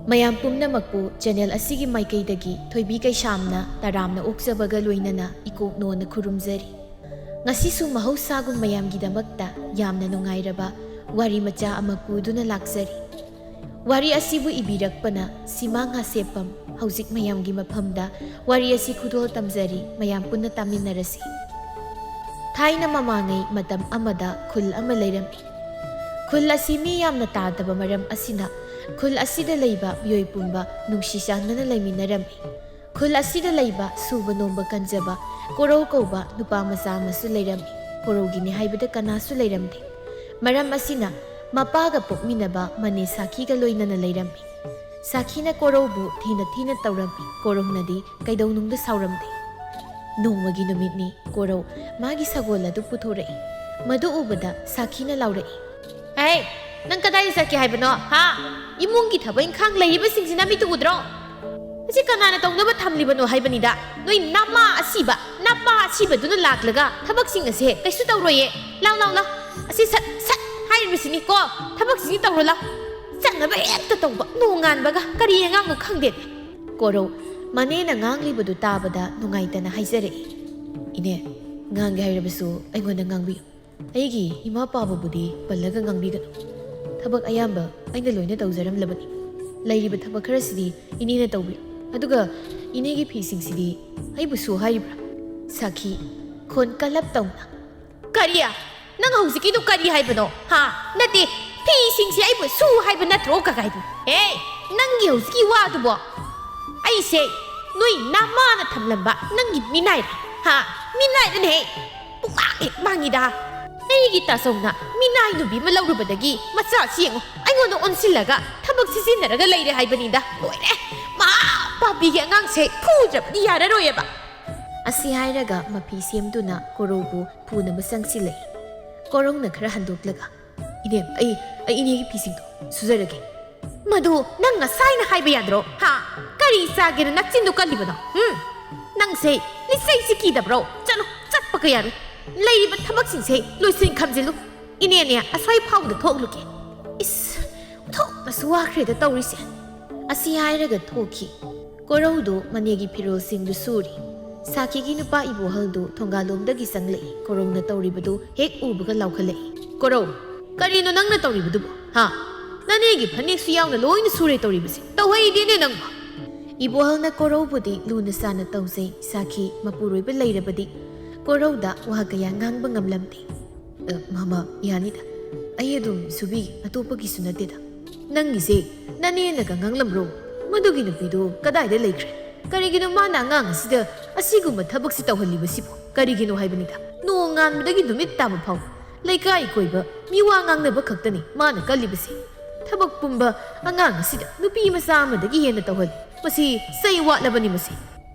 ꯃꯌꯥꯝ ꯄꯨꯝꯅꯃꯛꯄꯨ ꯆꯦꯅꯦꯜ ꯑꯁꯤꯒꯤ ꯃꯥꯏꯀꯩꯗꯒꯤ ꯊꯣꯏꯕꯤ ꯀꯩꯁꯥꯝꯅ ꯇꯔꯥꯝꯅ ꯑꯣꯛꯆꯕꯒ ꯂꯣꯏꯅꯅ ꯏꯀꯣꯛꯅꯣꯅ ꯈꯨꯔꯨꯝꯖꯔꯤ꯫ ꯉꯁꯤꯁꯨ ꯃꯍꯧꯁꯥꯒꯨꯝ ꯃꯌꯥꯝꯒꯤꯗꯃꯛꯇ ꯌꯥꯝꯅ ꯅꯨꯡꯉꯥꯏꯔꯕ ꯋꯥꯔꯤ ꯃꯆꯥ ꯑꯃ ꯄꯨꯗꯨꯅ ꯂꯥꯛꯆꯔꯤ꯫ ꯋꯥꯔꯤ ꯑꯁꯤꯕꯨ ꯏꯕꯤꯔꯛꯄꯅ ꯁꯤꯃꯥ ꯉꯥꯁꯦꯞꯄꯝ ꯍꯧꯖꯤꯛ ꯃꯌꯥꯝꯒꯤ ꯃꯐꯝꯗ ꯋꯥꯔꯤ ꯑꯁꯤ ꯈꯨꯗꯣꯜ ꯇꯝꯖꯔꯤ, ꯃꯌꯥꯝ ꯄꯨꯟꯅ ꯇꯥꯃꯤꯟꯅꯔꯁꯤ꯫ ꯊꯥꯏꯅ ꯃꯃꯥꯡꯉꯩ ꯃꯇꯝ ꯑꯃꯗ ꯈꯨꯜ ꯑꯃ ꯂꯩꯔꯝꯃꯤ꯫ ꯈꯨꯜ ꯑꯁꯤ ꯃꯤ ꯌꯥꯝꯅ ꯇꯥꯗꯕ ꯃꯔꯝ ꯑꯁꯤꯅ ꯈꯨꯜ ꯑꯁꯤꯗ ꯂꯩꯕ ꯃꯤꯑꯣꯏ ꯄꯨꯝꯕ ꯅꯨꯡꯁꯤ ꯆꯥꯟꯅꯅ ꯂꯩꯃꯤꯟꯅꯔꯝꯃꯤ꯫ ꯈꯨꯜ ꯑꯁꯤꯗ ꯂꯩꯕ ꯁꯨꯕ ꯅꯣꯝꯕ ꯀꯟꯖꯕ ꯀꯣꯔꯧ ꯀꯧꯕ ꯅꯨꯄꯥ ꯃꯆꯥ ꯑꯃꯁꯨ ꯂꯩꯔꯝꯃꯤ꯫ ꯀꯣꯔꯧꯒꯤꯅꯤ ꯍꯥꯏꯕꯗ ꯀꯅꯥꯁꯨ ꯂꯩꯔꯝꯗꯦ꯫ ꯃꯔꯝ ꯑꯁꯤꯅ ꯃꯄꯥꯒ ꯄꯣꯛꯃꯤꯟꯅꯕ ꯃꯅꯦ ꯁꯥꯈꯤꯒ ꯂꯣꯏꯅꯅ ꯂꯩꯔꯝꯃꯤ꯫ ꯁꯥꯈꯤꯅ ꯀꯣꯔꯧꯕꯨ ꯊꯤꯅ ꯊꯤꯅ ꯇꯧꯔꯝꯃꯤ꯫ ꯀꯣꯔꯧꯅꯗꯤ ꯀꯩꯗꯧꯅꯨꯡꯗ ꯁꯥꯎꯔꯝꯗꯦ꯫ ꯅꯣꯡꯃꯒꯤ ꯅꯨꯃꯤꯠꯅꯤ ꯀꯣꯔꯧ ꯃꯥꯒꯤ ꯁꯒꯣꯜ ꯑꯗꯨ ꯄꯨꯊꯣꯔꯛꯏ꯫ ꯃꯗꯨ ꯎꯕꯗ ꯁꯥꯈꯤꯅ ꯂꯥꯎꯔꯛꯏ, "ꯍꯦ, ꯅꯪ ꯀꯗꯥꯏꯗ ꯆꯠꯀꯦ ꯍꯥꯏꯕꯅꯣ? ꯍꯥ? ꯏꯃꯨꯡꯒꯤ ꯊꯕꯛ ꯏꯪꯈꯥꯡ ꯂꯩꯔꯤꯕꯁꯤꯡꯁꯤꯅ ꯃꯤꯠꯇ ꯎꯗ꯭ꯔꯣ? ꯑꯁꯤ ꯀꯅꯥꯅ ꯇꯧꯅꯕ ꯊꯝꯂꯤꯕꯅꯣ ꯍꯥꯏꯕꯅꯤꯗ꯫ ꯅꯣꯏ ꯅꯄꯥ ꯑꯁꯤꯕꯗꯨꯅ ꯂꯥꯛꯂꯒ ꯊꯕꯛꯁꯤꯡ ꯑꯁꯦ ꯀꯩꯁꯨ ꯇꯧꯔꯣꯏꯌꯦ꯫ ꯂꯥꯎ ꯂꯥꯎ ꯂꯥꯎ, ꯑꯁꯤ ꯁꯠ ꯁꯠ ꯍꯥꯏꯔꯤꯕꯁꯤꯅꯤ ꯀꯣ, ꯊꯕꯛꯁꯤꯡꯁꯤ ꯇꯧꯔꯣ ꯂꯥꯎ꯫ ꯆꯠꯅꯕ ꯍꯦꯛꯇ ꯇꯧꯕ, ꯅꯣꯡꯉꯥꯟꯕꯒ ꯀꯔꯤ ꯑꯉꯥꯡꯅꯣ ꯈꯪꯗꯦ." ꯀꯣꯔꯧ ꯃꯅꯦꯅ ꯉꯥꯡꯂꯤꯕꯗꯨ ꯇꯥꯕꯗ ꯅꯨꯡꯉꯥꯏꯇꯅ ꯍꯥꯏꯖꯔꯛꯏ, "ꯏꯅꯦ, ꯉꯥꯡꯒꯦ ꯍꯥꯏꯔꯕꯁꯨ ꯑꯩꯉꯣꯟꯗ ꯉꯥꯡꯕꯤꯌꯨ. ꯑꯩꯒꯤ ꯏꯃꯥ ꯄꯥꯕꯕꯨꯗꯤ ꯄꯜꯂꯒ ꯉꯥꯡꯕꯤꯒꯅꯨ. ꯊꯕꯛ ꯑꯌꯥꯝꯕ ꯑꯩꯅ ꯂꯣꯏꯅ ꯇꯧꯖꯔꯝꯂꯕꯅꯤ꯫ ꯂꯩꯔꯤꯕ ꯊꯕꯛ ꯈꯔꯁꯤꯗꯤ ꯏꯅꯦꯅ ꯇꯧꯕꯤꯌꯨ꯫ ꯑꯗꯨꯒ ꯏꯅꯦꯒꯤ ꯐꯤꯁꯤꯡꯁꯤꯗꯤ ꯑꯩꯕꯨꯁꯨ ꯍꯥꯏꯔꯤꯕ꯭ꯔꯥ?" ꯁꯥꯈꯤ ꯈꯣꯟ ꯀꯜꯂꯞ ꯇꯧꯅ, "ꯀꯔꯤ? ꯅꯪ ꯍꯧꯖꯤꯛꯀꯤꯗꯨ ꯀꯔꯤ ꯍꯥꯏꯕꯅꯣ? ꯍꯥ? ꯅꯠꯇꯦ, ꯐꯤꯁꯤꯡꯁꯤ ꯑꯩꯕꯨ ꯁꯨ ꯍꯥꯏꯕ ꯅꯠꯇ꯭ꯔꯣ ꯀꯀꯥꯏꯗꯨ? ꯍꯦ, ꯅꯪꯒꯤ ꯍꯧꯖꯤꯛꯀꯤ ꯋꯥꯗꯨꯕꯣ ꯑꯩꯁꯦ ꯅꯣꯏ ꯅꯃꯥꯅ ꯊꯝꯂꯝꯕ ꯅꯪꯒꯤ ꯃꯤꯅꯥꯏꯔ? ꯍꯥ? ꯃꯤꯅꯥꯏꯔꯅꯦꯍꯦ, ꯄꯨꯡꯃꯥꯡ ꯍꯦꯛ ꯃꯥꯡꯉꯤꯗ꯫ ꯑꯩꯒꯤ ꯇꯥꯆꯧꯅ ꯃꯤꯅꯥꯏ ꯅꯨꯄꯤ ꯑꯃ ꯂꯧꯔꯨꯕꯗꯒꯤ ꯃꯆꯥꯁꯤ ꯌꯦꯡꯉꯨ ꯑꯩꯉꯣꯟꯗ ꯑꯣꯟꯁꯤꯜꯂꯒ ꯊꯕꯛ ꯁꯤꯖꯤꯟꯅꯔꯒ ꯂꯩꯔꯦ ꯍꯥꯏꯕꯅꯤꯗ꯫ ꯂꯣꯏꯔꯦ, ꯄꯥꯄꯤꯒꯤ ꯑꯉꯥꯡꯁꯦ ꯐꯨꯗ꯭ꯔꯕꯗꯤ ꯌꯥꯔꯔꯣꯏꯑꯕ." ꯑꯁꯤ ꯍꯥꯏꯔꯒ ꯃꯐꯤ ꯁꯦꯝꯗꯨꯅ ꯀꯣꯔꯧꯕꯨ ꯐꯨꯅꯕ ꯆꯪꯁꯤꯜꯂꯛꯏ꯫ ꯀꯣꯔꯧꯅ ꯈꯔ ꯍꯟꯗꯣꯛꯂꯒ, "ꯏꯅꯦ, ꯑꯩ ꯏꯅꯦꯒꯤ ꯐꯤꯁꯤꯡꯗꯣ ꯁꯨꯖꯔꯒꯦ." "ꯃꯗꯨ ꯅꯪ ꯉꯁꯥꯏꯅ ꯍꯥꯏꯕ ꯌꯥꯗ꯭ꯔꯣ? ꯍꯥ? ꯀꯔꯤ ꯆꯥꯒꯦꯅ ꯅꯆꯤꯟꯗꯨ ꯀꯜꯂꯤꯕꯅꯣ? ꯅꯪꯁꯦ ꯂꯤꯆꯩꯁꯤ ꯀꯤꯗꯕ꯭ꯔꯣ? ꯆꯠꯂꯣ, ꯆꯠꯄꯒ ꯌꯥꯔꯣꯏ꯫ ꯂꯩꯔꯤꯕ ꯊꯕꯛꯁꯤꯡꯁꯦ ꯂꯣꯏꯁꯤꯟ ꯈꯝꯖꯤꯜꯂꯨ꯫ ꯏꯅꯦꯅꯦ ꯑꯁ꯭ꯋꯥꯏ ꯐꯥꯎꯕꯗ ꯊꯣꯛꯂꯨꯒꯦ." "ꯏꯁ, ꯊꯣꯛꯅꯁꯨ ꯋꯥꯈ꯭ꯔꯦꯗ ꯇꯧꯔꯤꯁꯦ." ꯑꯁꯤ ꯍꯥꯏꯔꯒ ꯊꯣꯛꯈꯤ꯫ ꯀꯣꯔꯧꯗꯨ ꯃꯅꯦꯒꯤ ꯐꯤꯔꯣꯜꯁꯤꯡꯗꯨ ꯁꯨꯔꯤ꯫ ꯁꯥꯈꯤꯒꯤ ꯅꯨꯄꯥ ꯏꯕꯣꯍꯜꯗꯨ ꯊꯣꯡꯒꯥꯜꯂꯣꯝꯗꯒꯤ ꯆꯪꯂꯛꯏ꯫ ꯀꯣꯔꯧꯅ ꯇꯧꯔꯤꯕꯗꯨ ꯍꯦꯛ ꯎꯕꯒ ꯂꯥꯎꯈꯠꯂꯛꯏ, "ꯀꯣꯔꯧ, ꯀꯔꯤꯅꯣ ꯅꯪꯅ ꯇꯧꯔꯤꯕꯗꯨꯕꯣ? ꯍꯥ? ꯅꯅꯦꯒꯤ ꯐꯅꯦꯛꯁꯨ ꯌꯥꯎꯅ ꯂꯣꯏꯅ ꯁꯨꯔꯦ ꯇꯧꯔꯤꯕꯁꯦ, ꯇꯧꯍꯩꯗꯦꯅꯦ ꯅꯪꯕꯣ." ꯏꯕꯣꯍꯜꯅ ꯀꯣꯔꯧꯕꯨꯗꯤ ꯂꯨꯅ ꯆꯥꯅ ꯇꯧꯖꯩ꯫ ꯁꯥꯈꯤ ꯃꯄꯨꯔꯣꯏꯕ ꯂꯩꯔꯕꯗꯤ ꯀꯣꯔꯧꯗ ꯋꯥ ꯀꯌꯥ ꯉꯥꯡꯕ ꯉꯝꯂꯝꯗꯦ꯫ "ꯃꯥꯃꯥ, ꯌꯥꯅꯤꯗ. ꯑꯩ ꯑꯗꯨꯝ ꯁꯨꯕꯤꯒꯦ, ꯑꯇꯣꯞꯄꯒꯤꯁꯨ ꯅꯠꯇꯦꯗ." "ꯅꯪꯒꯤꯁꯦ ꯅꯅꯦꯅꯒ ꯉꯥꯡꯂꯝꯕ꯭ꯔꯣ? ꯃꯗꯨꯒꯤ ꯅꯨꯄꯤꯗꯨ ꯀꯗꯥꯏꯗ ꯂꯩꯈ꯭ꯔꯦ? ꯀꯔꯤꯒꯤꯅꯣ මාꯅ ꯑꯉꯥꯡ ꯑꯁꯤꯗ ꯑꯁꯤꯒꯨꯝꯕ ꯊꯕꯛꯁꯤ ꯇꯧꯍꯜꯂꯤꯕꯁꯤꯕꯣ? ꯀꯔꯤꯒꯤꯅꯣ ꯍꯥꯏꯕꯅꯤꯗ꯫ ꯅꯣꯡꯉꯥꯟꯕꯗꯒꯤ ꯅꯨꯃꯤꯠ ꯇꯥꯕ ꯐꯥꯎꯕ ꯂꯩꯀꯥꯏ ꯀꯣꯏꯕ ꯃꯤꯋꯥ ꯉꯥꯡꯅꯕ ꯈꯛꯇꯅꯤ ꯃꯥꯅ ꯀꯜꯂꯤꯕꯁꯤ꯫ ꯊꯕꯛ ꯄꯨꯝꯕ ꯑꯉꯥꯡ ꯑꯁꯤꯗ ꯅꯨꯄꯤ ꯃꯆꯥ ꯑꯃꯗꯒꯤ ꯍꯦꯟꯅ ꯇꯧꯍꯜꯂꯤ꯫ ꯃꯁꯤ ꯆꯩ ꯋꯥꯠꯂꯕꯅꯤ ꯃꯁꯤ."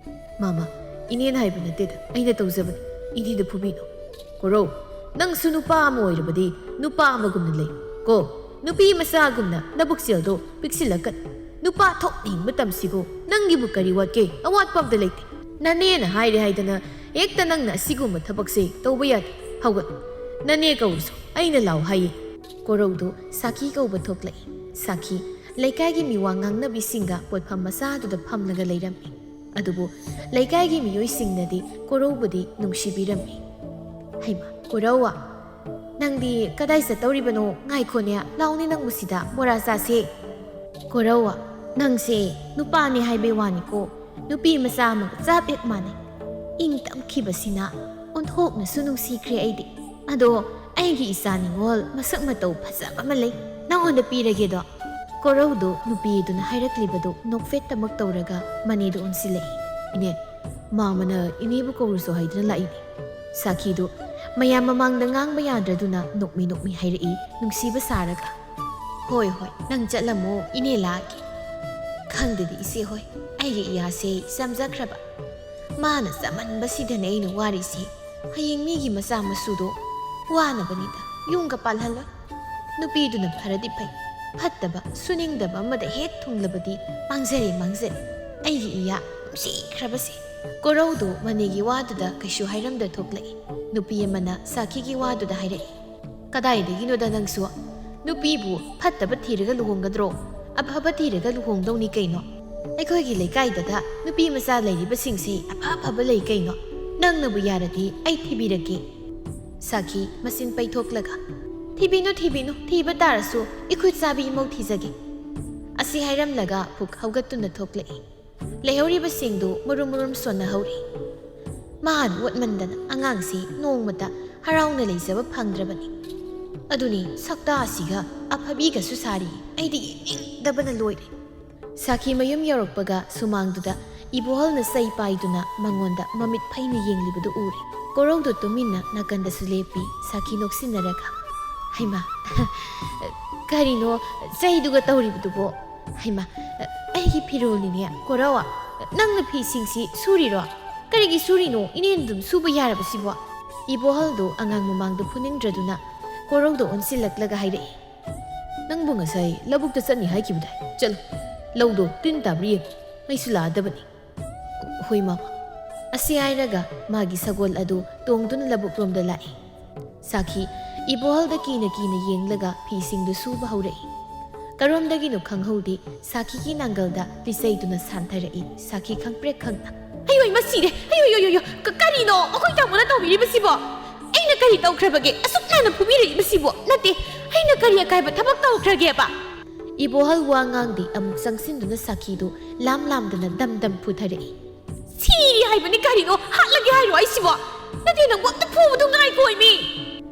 "ꯃꯥꯃꯥ, ꯏꯅꯦꯅ ꯍꯥꯏꯕ ꯅꯠꯇꯦꯗ, ꯑꯩꯅ ꯇꯧꯖꯕꯅꯤ. ꯏꯅꯦꯗ ꯐꯨꯕꯤꯅꯨ." "ꯀꯣꯔꯧ, ꯅꯪꯁꯨ ꯅꯨꯄꯥ ꯑꯃ ꯑꯣꯏꯔꯕꯗꯤ ꯅꯨꯄꯥ ꯑꯃꯒꯨꯝꯅ ꯂꯩ ꯀꯣ꯫ ꯅꯨꯄꯤ ꯃꯆꯥꯒꯨꯝꯅ ꯅꯕꯨꯛꯆꯦꯜꯗꯣ ꯄꯤꯛꯁꯤꯜꯂꯛꯀꯅꯨ꯫ ꯅꯨꯄꯥ ꯊꯣꯛꯅꯤꯡꯕ ꯇꯝꯁꯤꯒꯣ꯫ ꯅꯪꯒꯤꯕꯨ ꯀꯔꯤ ꯋꯥꯠꯀꯦ? ꯑꯋꯥꯠꯄ ꯑꯝꯇ ꯂꯩꯇꯦ꯫ ꯅꯅꯦꯅ ꯍꯥꯏꯔꯦ ꯍꯥꯏꯗꯅ ꯍꯦꯛꯇ ꯅꯪꯅ ꯑꯁꯤꯒꯨꯝꯕ ꯊꯕꯛꯁꯦ ꯇꯧꯕ ꯌꯥꯗꯦ꯫ ꯍꯧꯒꯠ, ꯅꯅꯦ ꯀꯧꯔꯁꯨ ꯑꯩꯅ ꯂꯥꯎ ꯍꯥꯏꯌꯦ." ꯀꯣꯔꯧꯗꯨ ꯁꯥꯈꯤ ꯀꯧꯕ ꯊꯣꯛꯂꯛꯏ꯫ ꯁꯥꯈꯤ ꯂꯩꯀꯥꯏꯒꯤ ꯃꯤꯋꯥ ꯉꯥꯡꯅꯕꯤꯁꯤꯡꯒ ꯄꯣꯠꯐꯝ ꯃꯆꯥꯗꯨꯗ ꯐꯝꯂꯒ ꯂꯩꯔꯝꯃꯤ꯫ ꯑꯗꯨꯕꯨ ꯂꯩꯀꯥꯏꯒꯤ ꯃꯤꯑꯣꯏꯁꯤꯡꯅꯗꯤ ꯀꯣꯔꯧꯕꯨꯗꯤ ꯅꯨꯡꯁꯤꯕꯤꯔꯝꯃꯤ꯫ "ꯍꯩꯃꯥ, ꯀꯣꯔꯧ, ꯅꯪꯗꯤ ꯀꯗꯥꯏ ꯆꯠꯇꯧꯔꯤꯕꯅꯣ? ꯉꯥꯏꯈꯣꯅꯦ, ꯂꯥꯎꯅꯦ ꯅꯪꯕꯨ ꯁꯤꯗ ꯕꯣꯔꯥ ꯆꯥꯁꯦ." "ꯀꯣꯔꯧ, ꯅꯪꯁꯦ ꯅꯨꯄꯥꯅꯦ ꯍꯥꯏꯕꯩ ꯋꯥꯅꯤꯀꯣ, ꯅꯨꯄꯤ ꯃꯆꯥ ꯑꯃꯒ ꯆꯞ ꯍꯦꯛ ꯃꯥꯟꯅꯩ꯫ ꯏꯪ ꯇꯞꯈꯤꯕꯁꯤꯅ ꯑꯣꯟꯊꯣꯛꯅꯁꯨ ꯅꯨꯡꯁꯤꯈ꯭ꯔꯦ ꯑꯩꯗꯤ꯫ ꯑꯗꯣ ꯑꯩꯒꯤ ꯏꯆꯥ ꯅꯤꯉꯣꯜ ꯃꯁꯛ ꯃꯇꯧ ꯐꯖꯕ ꯑꯃ ꯂꯩ, ꯅꯪꯉꯣꯟꯗ ꯄꯤꯔꯒꯦꯗꯣ." ꯀꯣꯔꯧꯗꯨ ꯅꯨꯄꯤꯗꯨꯅ ꯍꯥꯏꯔꯛꯂꯤꯕꯗꯨ ꯅꯣꯛꯐꯦꯠꯇꯃꯛ ꯇꯧꯔꯒ ꯃꯅꯦꯗꯨ ꯑꯣꯟꯁꯤꯜꯂꯛꯏ꯫ "ꯏꯅꯦ, ꯃꯥꯃꯅ ꯏꯅꯦꯕꯨ ꯀꯧꯔꯁꯨ ꯍꯥꯏꯗꯨꯅ ꯂꯥꯛꯏꯅꯦ." ꯁꯥꯈꯤꯗꯨ ꯃꯌꯥꯝ ꯃꯃꯥꯡꯗ ꯉꯥꯡꯕ ꯌꯥꯗ꯭ꯔꯗꯨꯅ ꯅꯣꯛꯃꯤ ꯅꯣꯛꯃꯤ ꯍꯥꯏꯔꯛꯏ ꯅꯨꯡꯁꯤꯕ ꯁꯥꯔꯒ꯫ "ꯍꯣꯏ ꯍꯣꯏ, ꯅꯪ ꯆꯠꯂꯝꯃꯣ, ꯏꯅꯦ ꯂꯥꯛꯑꯒꯦ." "ꯈꯪꯗꯦꯗꯤ ꯏꯆꯦ ꯍꯣꯏ, ꯑꯩꯒꯤ ꯏꯌꯥꯁꯦ ꯆꯝꯖꯈ꯭ꯔꯕ. ꯃꯥꯅ ꯆꯃꯟꯕꯁꯤꯗꯅꯦ ꯑꯩꯅ ꯋꯥꯔꯤꯁꯤ꯫ ꯍꯌꯦꯡ ꯃꯤꯒꯤ ꯃꯆꯥ ꯃꯁꯨꯗꯣ ꯋꯥꯅꯕꯅꯤꯗ, ꯌꯨꯝꯒ ꯄꯥꯜꯍꯜꯂꯣꯏ꯫ ꯅꯨꯄꯤꯗꯨꯅ ꯐꯔꯗꯤ ꯐꯩ, ꯐꯠꯇꯕ ꯁꯨꯅꯤꯡꯗꯕ ꯑꯃꯗ ꯍꯦꯛ ꯊꯨꯡꯂꯕꯗꯤ ꯃꯥꯡꯖꯔꯦ ꯃꯥꯡꯖꯔꯦ, ꯑꯩꯒꯤ ꯏꯌꯥ ꯅꯨꯡꯁꯤꯈ꯭ꯔꯕꯁꯦ." ꯀꯣꯔꯧꯗꯨ ꯃꯅꯦꯒꯤ ꯋꯥꯗꯨꯗ ꯀꯩꯁꯨ ꯍꯥꯏꯔꯝꯗ ꯊꯣꯛꯂꯛꯏ꯫ ꯅꯨꯄꯤ ꯑꯃꯅ ꯁꯥꯈꯤꯒꯤ ꯋꯥꯗꯨꯗ ꯍꯥꯏꯔꯛꯏ, "ꯀꯗꯥꯏꯗꯒꯤꯅꯣꯗ ꯅꯪꯁꯨ? ꯅꯨꯄꯤꯕꯨ ꯐꯠꯇꯕ ꯊꯤꯔꯒ ꯂꯨꯍꯣꯡꯒꯗ꯭ꯔꯣ? ꯑꯐꯕ ꯊꯤꯔꯒ ꯂꯨꯍꯣꯡꯗꯧꯅꯤ ꯀꯩꯅꯣ ꯑꯩꯈꯣꯏꯒꯤ ꯂꯩꯀꯥꯏꯗ ꯅꯨꯄꯤ ꯃꯆꯥ ꯂꯩꯔꯤꯕꯁꯤꯡꯁꯤ ꯑꯐꯕ ꯂꯩ ꯀꯩꯅꯣ ꯅꯪꯅꯕꯨ ꯌꯥꯔꯗꯤ ꯑꯩ ꯊꯤꯕꯤꯔꯒꯦ ꯁꯥꯈꯤ ꯃꯁꯤꯟ ꯄꯩꯊꯣꯛꯂꯒ ꯊꯤꯕꯤꯅꯨ ꯊꯤꯕ ꯇꯥꯔꯁꯨ ꯏꯈꯨꯠ ꯆꯥꯕꯤ ꯏꯃꯧ ꯊꯤꯖꯒꯦ ꯑꯁꯤ ꯍꯥꯏꯔꯝꯂꯒ ꯄꯨꯛ ꯍꯧꯒꯠꯇꯨꯅ ꯊꯣꯛꯂꯛꯏ ꯂꯩꯍꯧꯔꯤꯕꯁꯤꯡꯗꯨ ꯃꯨꯔꯨꯝ ꯁꯣꯟꯅꯍꯧꯔꯤ ꯃꯥꯅ ꯑꯣꯠꯃꯟꯗꯅ ꯑꯉꯥꯡꯁꯤ ꯅꯣꯡꯃꯇ ꯍꯔꯥꯎꯅ ꯂꯩꯖꯕ ꯐꯪꯗ꯭ꯔꯕꯅꯤ ꯑꯗꯨꯅꯤ ꯁꯛꯇꯥ ꯑꯁꯤꯒ ꯑꯐꯕꯤꯒꯁꯨ ꯁꯥꯔꯤ ꯑꯩꯗꯤ ꯌꯦꯡꯅꯤꯡꯗꯕꯅ ꯂꯣꯏꯔꯦ ꯁꯥꯈꯤ ꯃꯌꯨꯝ ꯌꯧꯔꯛꯄꯒ ꯁꯨꯃꯥꯡꯗꯨꯗ ꯏꯕꯣꯍꯜꯅ ꯆꯩ ꯄꯥꯏꯗꯨꯅ ꯃꯉꯣꯟꯗ ꯃꯃꯤꯠ ꯐꯩꯅ ꯌꯦꯡꯂꯤꯕꯗꯨ ꯎꯔꯦ ꯀꯣꯔꯧꯗꯨ ꯇꯨꯃꯤꯟꯅ ꯅꯥꯀꯟꯗꯁꯨ ꯂꯦꯞꯄꯤ ꯁꯥꯈꯤ ꯅꯣꯛꯁꯤꯟꯅꯔꯒ ꯍꯩꯃꯥ ꯀꯔꯤꯅꯣ ꯆꯩꯗꯨꯒ ꯇꯧꯔꯤꯕꯗꯨꯕꯣ ꯍꯩꯃꯥ ꯑꯩꯒꯤ ꯐꯤꯔꯣꯜꯅꯤꯅꯦ ꯀꯣꯔꯧ ꯅꯪꯅ ꯐꯤꯁꯤꯡꯁꯤ ꯁꯨꯔꯤꯔꯣ ꯀꯔꯤꯒꯤ ꯁꯨꯔꯤꯅꯣ ꯏꯅꯦꯅ ꯑꯗꯨꯝ ꯁꯨꯕ ꯌꯥꯔꯕꯁꯤꯕꯣ ꯏꯕꯣꯍꯜꯗꯨ ꯑꯉꯥꯡ ꯃꯃꯥꯡꯗ ꯐꯨꯅꯤꯡꯗ꯭ꯔꯗꯨꯅ ꯀꯣꯔꯧꯗ ꯑꯣꯟꯁꯤꯜꯂꯛꯂꯒ ꯍꯥꯏꯔꯛꯏ ꯅꯪꯕꯨ ꯉꯁꯥꯏ ꯂꯧꯕꯨꯛꯇ ꯆꯠꯅꯤ ꯍꯥꯏꯈꯤꯕꯗꯥꯏ ꯆꯠꯂꯨ ꯂꯧꯗꯣ ꯇꯤꯟ ꯇꯥꯕ꯭ꯔ ꯌꯦꯡꯉꯨ ꯑꯩꯁꯨ ꯂꯥꯛꯑꯗꯕꯅꯤ ꯍꯣꯏ ꯃꯥꯃꯥ ꯑꯁꯤ ꯍꯥꯏꯔꯒ ꯃꯥꯒꯤ ꯁꯒꯣꯜ ꯑꯗꯨ ꯇꯣꯡꯗꯨꯅ ꯂꯧꯕꯨꯛꯂꯣꯝꯗ ꯂꯥꯛꯏ ꯁꯥꯈꯤ ꯏꯕꯣꯍꯜꯗ ꯀꯤꯅ ꯌꯦꯡꯂꯒ ꯐꯤꯁꯤꯡꯗꯨ ꯁꯨꯕ ꯍꯧꯔꯛꯏ ꯀꯔꯣꯝꯗꯒꯤꯅꯣ ꯈꯪꯍꯧꯗꯦ ꯁꯥꯈꯤꯒꯤ ꯅꯥꯡꯒꯜꯗ ꯂꯤꯆꯩꯗꯨꯅ ꯁꯥꯟꯊꯔꯛꯏ ꯁꯥꯈꯤ ꯈꯪꯄ꯭ꯔꯦꯛ ꯈꯪꯅ ꯑꯩꯌꯣꯏ ꯃꯁꯤꯔꯦ ꯑꯩꯌꯣ ꯀꯔꯤꯅꯣ ꯑꯩꯈꯣꯏ ꯇꯥꯃꯣꯅ ꯇꯧꯕꯤꯔꯤꯕꯁꯤꯕꯣ ꯑꯩꯅ ꯀꯔꯤ ꯇꯧꯈ꯭ꯔꯕꯒꯦ ꯑꯁꯨꯛ ꯌꯥꯝꯅ ꯐꯨꯕꯤꯔꯛꯏꯕꯁꯤꯕꯣ ꯅꯠꯇꯦ ꯑꯩꯅ ꯀꯔꯤ ꯑꯀꯥꯏꯕ ꯊꯕꯛ ꯇꯧꯈ꯭ꯔꯒꯦꯕ 이보할 왕앙디 아묵 쌍신두나 사키도 람람드나 담담 푸타레이 시리 하이버니 가리노 할라게 하이로 아이시보 나디 낭 왁다 푸부도 나이 고이미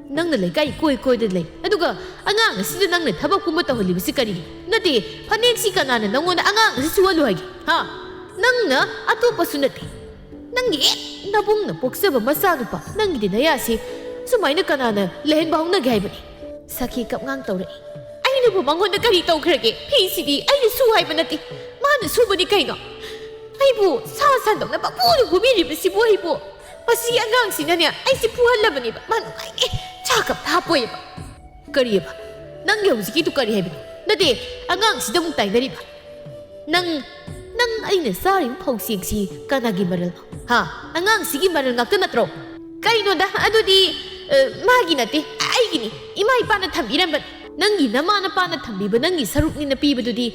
낭나 레가이 고이고이드 레이 아두가 앙앙 시드 낭네 타박 뿜바 떠홀리비시 가리 나디 파넥시 가나나 낭원다 앙앙 시수와루 하기 하 낭나 아토파수 나티 낭기 나봉나 복사바 마사누파 낭기디 나야시 수마이나 가나나 레헨 바홍나게 하이버니 사키 갑낭 떠레이 ꯑꯩꯅꯕꯨ ꯃꯉꯣꯟꯗ ꯀꯔꯤ ꯇꯧꯈ꯭ꯔꯒꯦ ꯐꯤꯁꯤꯗꯤ ꯑꯩꯅ ꯁꯨ ꯍꯥꯏꯕ ꯅꯠꯇꯦ ꯃꯥꯅ ꯁꯨꯕꯅꯤ ꯀꯩꯅꯣ ꯑꯩꯕꯨ ꯁꯥ ꯁꯟꯗꯧꯅ ꯄꯪꯐꯨꯗ ꯐꯨꯕꯤꯔꯤꯕꯁꯤꯕꯨ ꯑꯩꯕꯨ ꯃꯁꯤ ꯑꯉꯥꯡꯁꯤꯅꯅꯦ ꯑꯩꯁꯦ ꯐꯨꯍꯜꯂꯕꯅꯦꯕ ꯃꯥ ꯅꯨꯡꯉꯥꯏꯅꯦ ꯆꯥꯛꯀ ꯍꯥꯞꯄꯣꯏꯕ ꯀꯔꯤꯕ ꯅꯪꯒꯤ ꯍꯧꯖꯤꯛꯀꯤꯗꯨ ꯀꯔꯤ ꯍꯥꯏꯕꯅꯣ ꯅꯠꯇꯦ ꯑꯉꯥꯡꯁꯤꯗ ꯑꯃꯨꯛ ꯇꯥꯏꯅꯔꯤꯕ ꯅꯪ ꯑꯩꯅ ꯆꯥꯔꯤꯕ ꯐꯧꯁꯦꯡꯁꯤ ꯀꯅꯥꯒꯤ ꯃꯔꯜꯅꯣ ꯍꯥ ꯑꯉꯥꯡꯁꯤꯒꯤ ꯃꯔꯜ ꯉꯥꯛꯇ ꯅꯠꯇ꯭ꯔꯣ ꯀꯩꯅꯣꯗ ꯑꯗꯨꯗꯤ ꯃꯥꯒꯤ ꯅꯠꯇꯦ ꯑꯩꯒꯤꯅꯤ ꯏꯃꯥ ꯏꯄꯥꯅ ꯊꯝꯕꯤꯔꯝꯕꯅꯤ ꯅꯪꯒꯤ ꯅꯃꯥ ꯅꯄꯥꯅ ꯊꯝꯕꯤꯕ ꯅꯪꯒꯤ ꯁꯔꯨꯛꯅꯤꯅ ꯄꯤꯕꯗꯨꯗꯤ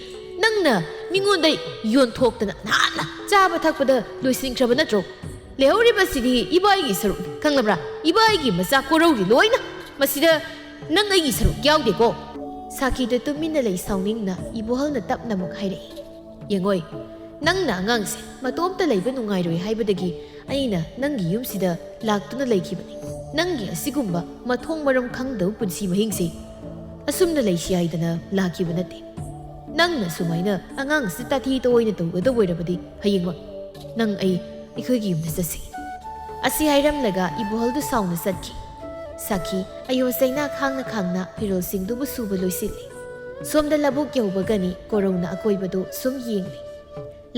ꯅꯪꯅ ꯃꯤꯉꯣꯟꯗ ꯌꯣꯟꯊꯣꯛꯇꯅ ꯅꯍꯥꯟꯅ ꯆꯥꯕ ꯊꯛꯄꯗ ꯂꯣꯏꯁꯤꯟꯈ꯭ꯔꯕ ꯅꯠꯇ꯭ꯔꯣ ꯂꯩꯍꯧꯔꯤꯕꯁꯤꯗꯤ ꯏꯕꯥꯏꯒꯤ ꯁꯔꯨꯛꯅꯤ ꯈꯪꯂꯕ꯭ꯔꯥ ꯏꯕꯥꯏꯒꯤ ꯃꯆꯥ ꯀꯣꯔꯧꯗꯤ ꯂꯣꯏꯅ ꯃꯁꯤꯗ ꯅꯪ ꯑꯩꯒꯤ ꯁꯔꯨꯛ ꯌꯥꯎꯗꯦꯀꯣ ꯁꯥꯈꯤꯗ ꯇꯨꯃꯤꯟꯅ ꯂꯩ ꯁꯥꯎꯅꯤꯡꯅ ꯏꯕꯣꯍꯜꯅ ꯇꯞꯅ ꯑꯃꯨꯛ ꯍꯥꯏꯔꯛꯏ ꯌꯦꯡꯉꯣꯏ ꯅꯪꯅ ꯑꯉꯥꯡꯁꯦ ꯃꯇꯣꯝꯇ ꯂꯩꯕ ꯅꯨꯡꯉꯥꯏꯔꯣꯏ ꯍꯥꯏꯕꯗꯒꯤ ꯑꯩꯅ ꯅꯪꯒꯤ ꯌꯨꯝꯁꯤꯗ ꯂꯥꯛꯇꯨꯅ ꯂꯩꯈꯤꯕꯅꯤ ꯅꯪꯒꯤ ꯑꯁꯤꯒꯨꯝꯕ ꯃꯊꯣꯡ ꯃꯔꯝ ꯈꯪꯗꯕ ꯄꯨꯟꯁꯤ ꯃꯍꯤꯡꯁꯦ ꯑꯁꯨꯝꯅ ꯂꯩꯁꯤ ꯍꯥꯏꯗꯅ ꯂꯥꯛꯈꯤꯕ ꯅꯠꯇꯦ ꯅꯪꯅ ꯁꯨꯃꯥꯏꯅ ꯑꯉꯥꯡꯁꯤ ꯇꯥꯊꯤ ꯇꯣꯏꯅ ꯇꯧꯒꯗꯕ ꯑꯣꯏꯔꯕꯗꯤ ꯍꯌꯦꯡꯃꯛ ꯅꯪ ꯑꯩꯈꯣꯏꯒꯤ ꯌꯨꯝꯗ ꯆꯠꯁꯤ ꯑꯁꯤ ꯍꯥꯏꯔꯝꯂꯒ ꯏꯕꯣꯍꯜꯗꯨ ꯁꯥꯎꯅ ꯆꯠꯈꯤ ꯁꯥꯈꯤ ꯑꯌꯣ ꯆꯩꯅꯥ ꯈꯥꯡꯅ ꯐꯤꯔꯣꯜꯁꯤꯡꯗꯨꯕꯨ ꯁꯨꯕ ꯂꯣꯏꯁꯤꯜꯂꯤ ꯁꯣꯝꯗ ꯂꯧꯕꯨꯛ ꯌꯧꯕꯒꯅꯤ ꯀꯣꯔꯧꯅ ꯑꯀꯣꯏꯕꯗꯨ ꯁꯨꯝ ꯌꯦꯡꯂꯤ